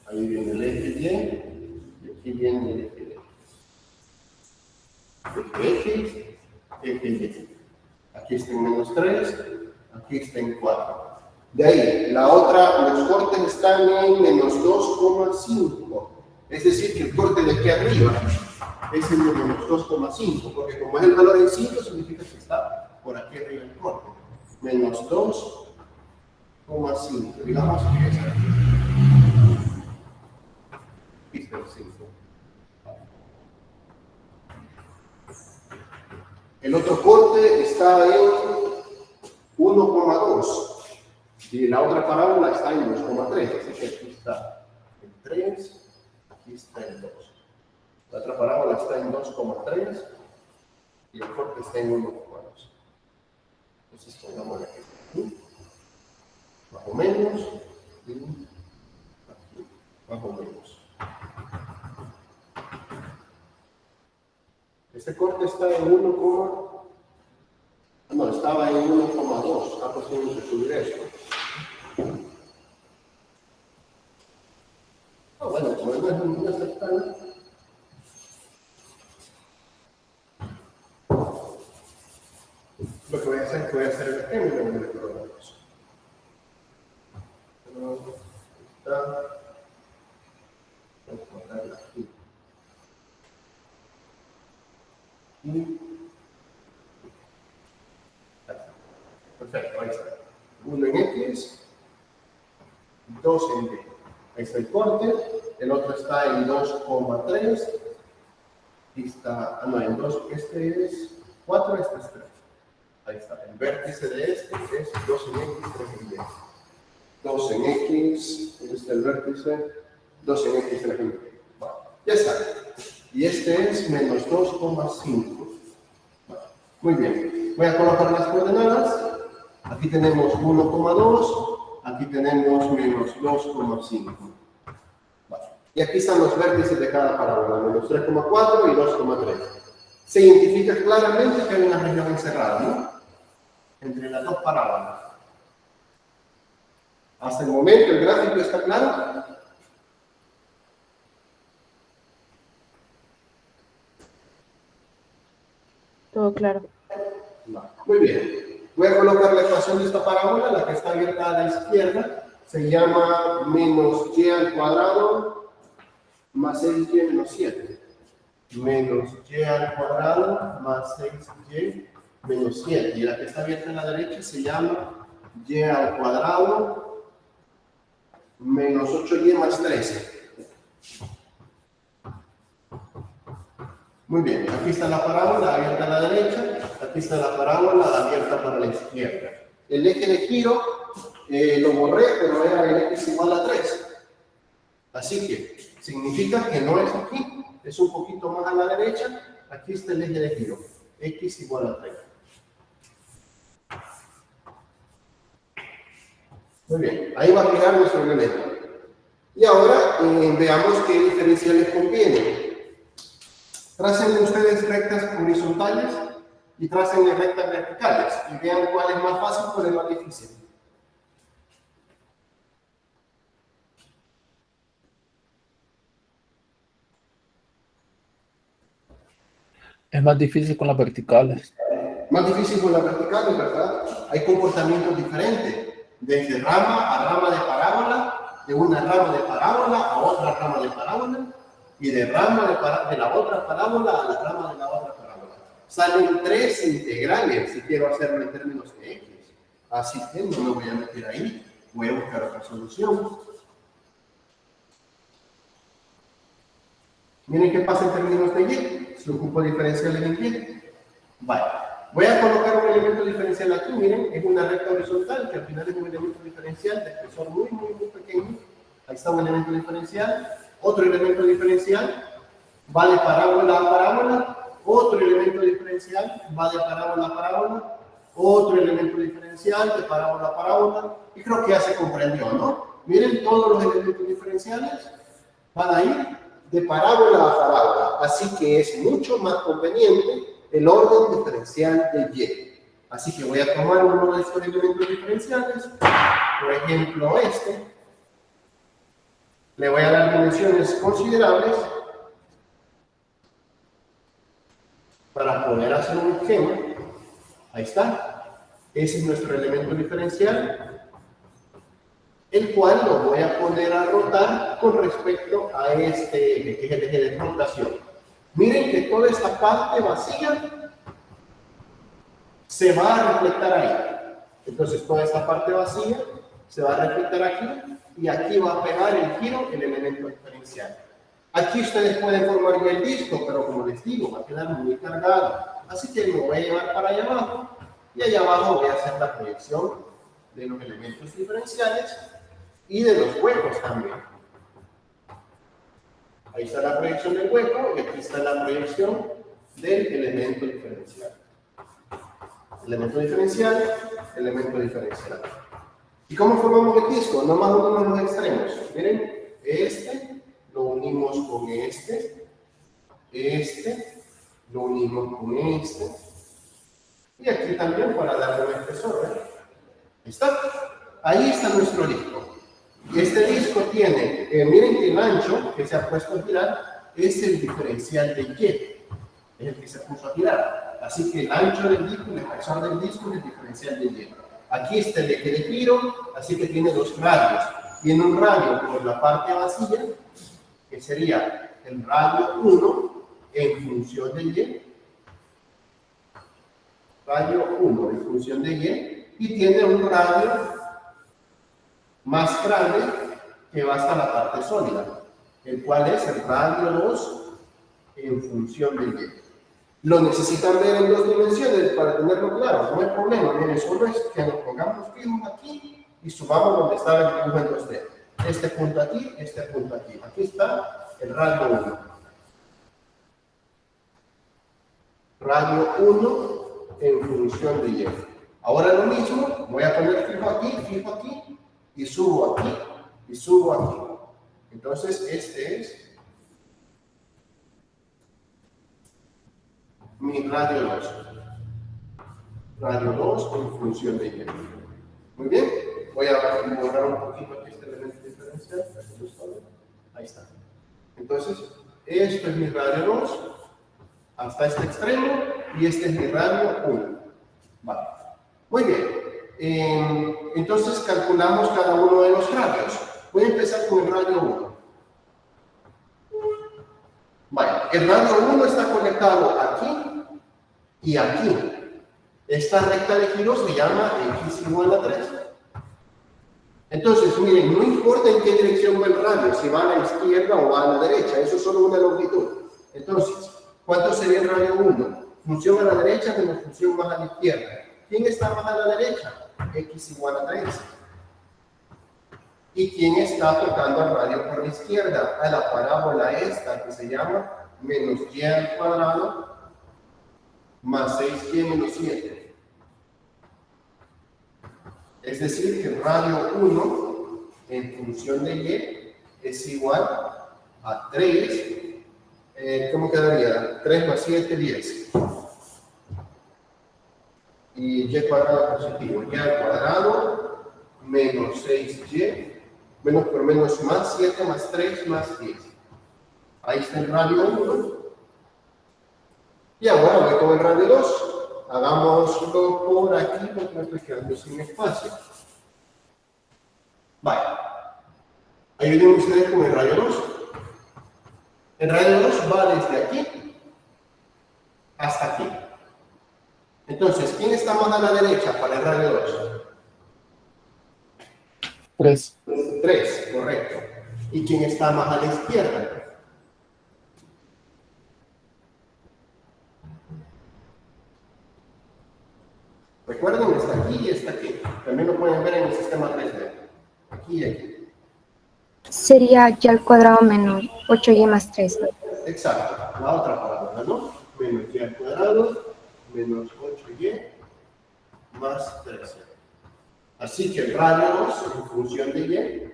[SPEAKER 1] Ahí viene el eje Y, y aquí viene el eje Y. Eje Y. Aquí está en menos 3, aquí está en 4. De ahí, la otra, los cortes están en menos 2,5. Es decir, que el corte de aquí arriba es el de menos 2,5, porque como es el valor en 5, significa que está por aquí arriba el corte. Menos 2,5. Digamos que es aquí. Aquí está el 5. El otro corte está en 1,2 y la otra parábola está en 2,3, así que aquí está el 3, aquí está el 2. La otra parábola está en 2,3 y el corte está en 1,2. Entonces pongamos aquí, más o menos, y aquí, más o menos. Este corte está en 1, no, estaba en 1,2. Está posible subir esto. Bueno, como no está tan... Lo que voy a hacer es que voy a hacer el esquema y luego le programo eso. Está... Vamos a ponerla aquí. Perfecto, ahí está. 1 en X, 2 en Y. Ahí está el corte, el otro está en 2,3. Y está, no, en 2, este es 4, este es 3. Ahí está, el vértice de este es 2 en X, 3 en Y. 2 en X, este es el vértice, 2 en X, 3 en Y. Bueno, ya está. Y este es menos 2,5. Muy bien. Voy a colocar las coordenadas. Aquí tenemos 1,2. Aquí tenemos menos 2,5. Y aquí están los vértices de cada parábola. Menos 3,4 y 2,3. Se identifica claramente que hay una región encerrada, ¿no? Entre las dos parábolas. Hasta el momento el gráfico está claro.
[SPEAKER 2] Todo claro.
[SPEAKER 1] Muy bien. Voy a colocar la ecuación de esta parábola, la que está abierta a la izquierda. Se llama menos y al cuadrado más 6y menos 7. Menos y al cuadrado más 6y menos 7. Y la que está abierta a la derecha se llama y al cuadrado menos 8y más 13. Muy bien, aquí está la parábola abierta a la derecha, aquí está la parábola abierta para la izquierda. El eje de giro lo borré, pero era el x igual a 3. Así que significa que no es aquí, es un poquito más a la derecha. Aquí está el eje de giro, x igual a 3. Muy bien, ahí va a fijar nuestro elemento. Y ahora veamos qué diferenciales conviene. Tracen ustedes rectas horizontales y tracen rectas verticales y vean cuál es más fácil, cuál es más difícil.
[SPEAKER 8] Es más difícil con las verticales.
[SPEAKER 1] Más difícil con las verticales, ¿verdad? Hay comportamientos diferentes, desde rama a rama de parábola, de una rama de parábola a otra rama de parábola, y de rama de la otra parábola a la rama de la otra parábola. Salen 3 integrales si quiero hacerlo en términos de x. Así que no me voy a meter ahí, voy a buscar otra solución. Miren qué pasa en términos de y, si ocupo diferenciales en y. Vale, voy a colocar un elemento diferencial aquí, miren, es una recta horizontal, que al final es un elemento diferencial de espesor muy pequeño. Ahí está un elemento diferencial. Otro elemento diferencial va de parábola a parábola, otro elemento diferencial va de parábola a parábola, otro elemento diferencial de parábola a parábola, y creo que ya se comprendió, ¿no? Miren, todos los elementos diferenciales van a ir de parábola a parábola, así que es mucho más conveniente el orden diferencial de y. Así que voy a tomar uno de estos elementos diferenciales, por ejemplo este. Le voy a dar dimensiones considerables para poder hacer un esquema. Ahí está. Ese es nuestro elemento diferencial, el cual lo voy a poner a rotar con respecto a este eje, que es el eje de rotación. Miren que toda esta parte vacía se va a reflectar ahí. Entonces toda esta parte vacía se va a reflectar aquí. Y aquí va a pegar el giro, el elemento diferencial. Aquí ustedes pueden formar ya el disco, pero como les digo, va a quedar muy cargado. Así que lo voy a llevar para allá abajo, y allá abajo voy a hacer la proyección de los elementos diferenciales y de los huecos también. Ahí está la proyección del hueco, y aquí está la proyección del elemento diferencial. Elemento diferencial, elemento diferencial. ¿Y cómo formamos el disco? Nomás unimos los extremos. Miren, este lo unimos con este lo unimos con este, y aquí también para darle un espesor. Ahí está. Ahí está nuestro disco. Este disco tiene, miren que el ancho que se ha puesto a girar es el diferencial de y, es el que se puso a girar. Así que el ancho del disco, el espesor del disco es el diferencial de y. Aquí está el eje de giro, así que tiene 2 radios. Tiene un radio por la parte vacía, que sería el radio 1 en función de y. Radio 1 en función de y tiene un radio más grande que va hasta la parte sólida, el cual es el radio 2 en función de y. Lo necesitan ver en 2 dimensiones para tenerlo claro, no hay problema. Miren, solo es que nos pongamos fijos aquí y subamos donde está el dibujo en 2D. Este punto aquí, este punto aquí. Aquí está el radio 1. Radio 1 en función de y. Ahora lo mismo, voy a poner fijo aquí, y subo aquí, y subo aquí. Entonces, este es mi radio 2. Radio 2 en función de y. Muy bien. Voy a borrar un poquito aquí este elemento diferencial. Ahí está. Entonces, esto es mi radio 2. hasta este extremo, y este es mi radio 1. Vale. Muy bien. Entonces calculamos cada uno de los radios. Voy a empezar con el radio 1. Vale, el radio 1 está conectado aquí y aquí. Esta recta de giro se llama x igual a 3. Entonces, miren, no importa en qué dirección va el radio, si va a la izquierda o va a la derecha, eso es solo una longitud. Entonces, ¿cuánto sería el radio 1? Función a la derecha menos función más a la izquierda. ¿Quién está más a la derecha? X igual a 3. ¿Y quién está tocando al radio por la izquierda? A la parábola esta que se llama menos y al cuadrado más 6y menos 7. Es decir, que el radio 1 en función de y es igual a 3. ¿Cómo quedaría? 3 más 7, 10. Y y cuadrado positivo. Y al cuadrado menos 6y menos por menos más 7 más 3 más 10. Ahí está el radio 1. Y ahora voy con el radio 2. Hagámoslo por aquí porque me estoy quedando sin espacio. Vale. Ayuden ustedes con el radio 2. El radio 2 va desde aquí hasta aquí. Entonces, ¿quién está más a la derecha para el radio 2?
[SPEAKER 8] 3.
[SPEAKER 1] 3, correcto. ¿Y quién está más a la izquierda? Recuerden, está aquí y está aquí. También lo pueden ver en el sistema 3D. Aquí y aquí.
[SPEAKER 6] Sería y al cuadrado menos 8y más 3.
[SPEAKER 1] Exacto. La otra parábola, ¿no? Menos y al cuadrado menos 8y más 13. Así que el radio 2 en función de y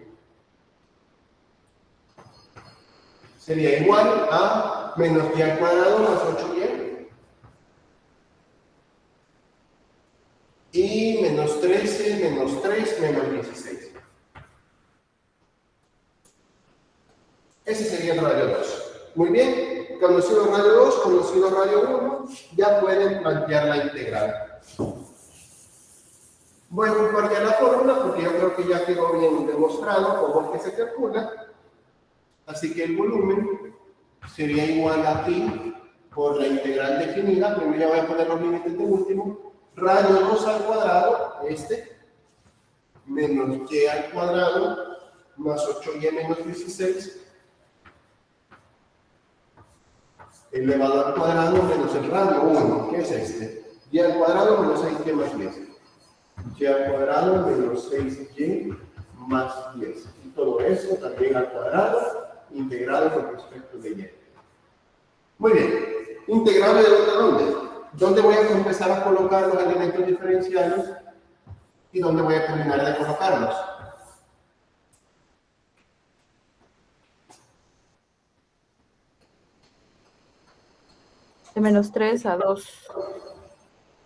[SPEAKER 1] sería igual a menos y al cuadrado más 8y y menos 13 menos 3 menos 16. Ese sería el radio 2. Muy bien, conocido el radio 2, conocido el radio 1, ya pueden plantear la integral. Voy a compartir la fórmula porque yo creo que ya quedó bien demostrado cómo es que se calcula. Así que el volumen sería igual a pi por la integral definida. Primero ya voy a poner los límites de último. Radio 2 al cuadrado, menos y al cuadrado más 8y menos 16 elevado al cuadrado menos el radio 1, que es y al cuadrado menos 6y más 10. Y al cuadrado menos 6y más 10. Y todo eso también al cuadrado, integrado con respecto de y. Muy bien. ¿Integrado de dónde? ¿Dónde voy a empezar a colocar los elementos diferenciales? ¿Y dónde voy a terminar de colocarlos?
[SPEAKER 2] De menos 3 a 2.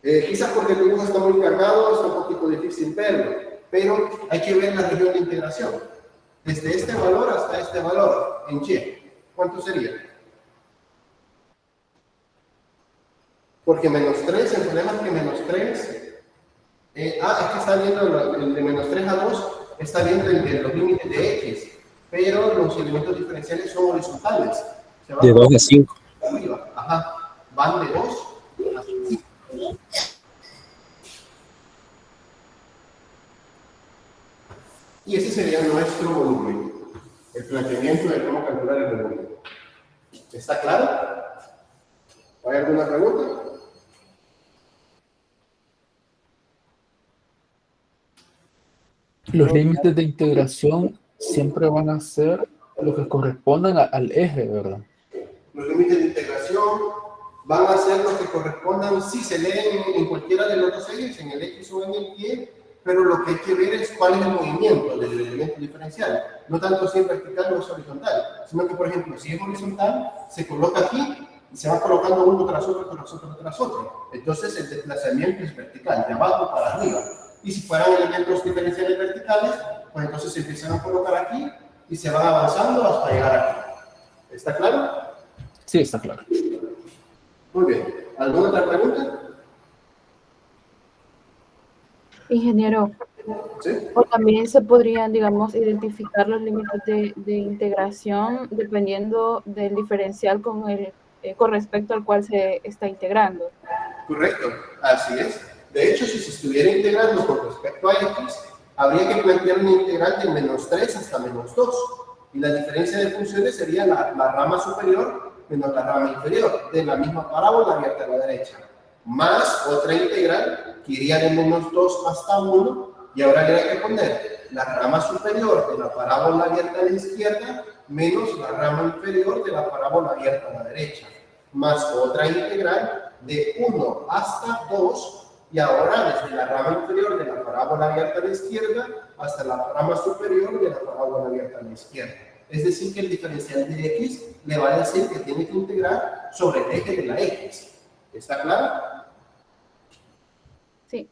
[SPEAKER 1] Quizás porque el dibujo está muy cargado, es un poquito difícil verlo, pero hay que ver la región de integración. Desde este valor hasta este valor, en y. ¿Cuánto sería? Porque menos 3, el problema es que menos 3... es que está viendo el de menos 3 a 2, está viendo el de los límites de x, pero los elementos diferenciales son horizontales.
[SPEAKER 4] De 2 a 5.
[SPEAKER 1] Arriba, ajá. Van de 2 a 5. Y ese sería nuestro volumen. El planteamiento de cómo calcular el volumen. ¿Está claro? ¿Hay alguna pregunta?
[SPEAKER 8] Los límites de integración siempre van a ser los que correspondan al eje, ¿verdad?
[SPEAKER 1] Los límites de integración van a ser los que correspondan si se leen en cualquiera de los dos ejes, en el X o en el Y, pero lo que hay que ver es cuál es el movimiento del elemento diferencial. No tanto si es vertical o es horizontal, sino que, por ejemplo, si es horizontal, se coloca aquí y se va colocando uno tras otro, tras otro, tras otro. Entonces, el desplazamiento es vertical, de abajo para arriba. Y si fueran elementos diferenciales verticales, pues entonces se empiezan a colocar aquí y se van avanzando hasta llegar aquí. ¿Está claro?
[SPEAKER 8] Sí, está claro.
[SPEAKER 1] Muy bien. ¿Alguna otra pregunta?
[SPEAKER 2] Ingeniero,
[SPEAKER 1] ¿Sí?
[SPEAKER 2] o también se podrían, digamos, identificar los límites de integración dependiendo del diferencial con respecto al cual se está integrando.
[SPEAKER 1] Correcto, así es. De hecho, si se estuviera integrando con respecto a x, habría que plantear una integral de -3 hasta -2. Y la diferencia de funciones sería la rama superior menos la rama inferior de la misma parábola abierta a la derecha. Más otra integral que iría de -2 hasta 1. Y ahora habría que poner la rama superior de la parábola abierta a la izquierda menos la rama inferior de la parábola abierta a la derecha. Más otra integral de 1 hasta 2, y ahora desde la rama inferior de la parábola abierta a la izquierda hasta la rama superior de la parábola abierta a la izquierda. Es decir, que el diferencial de x le va a decir que tiene que integrar sobre el eje de la x. ¿Está claro?
[SPEAKER 2] Sí.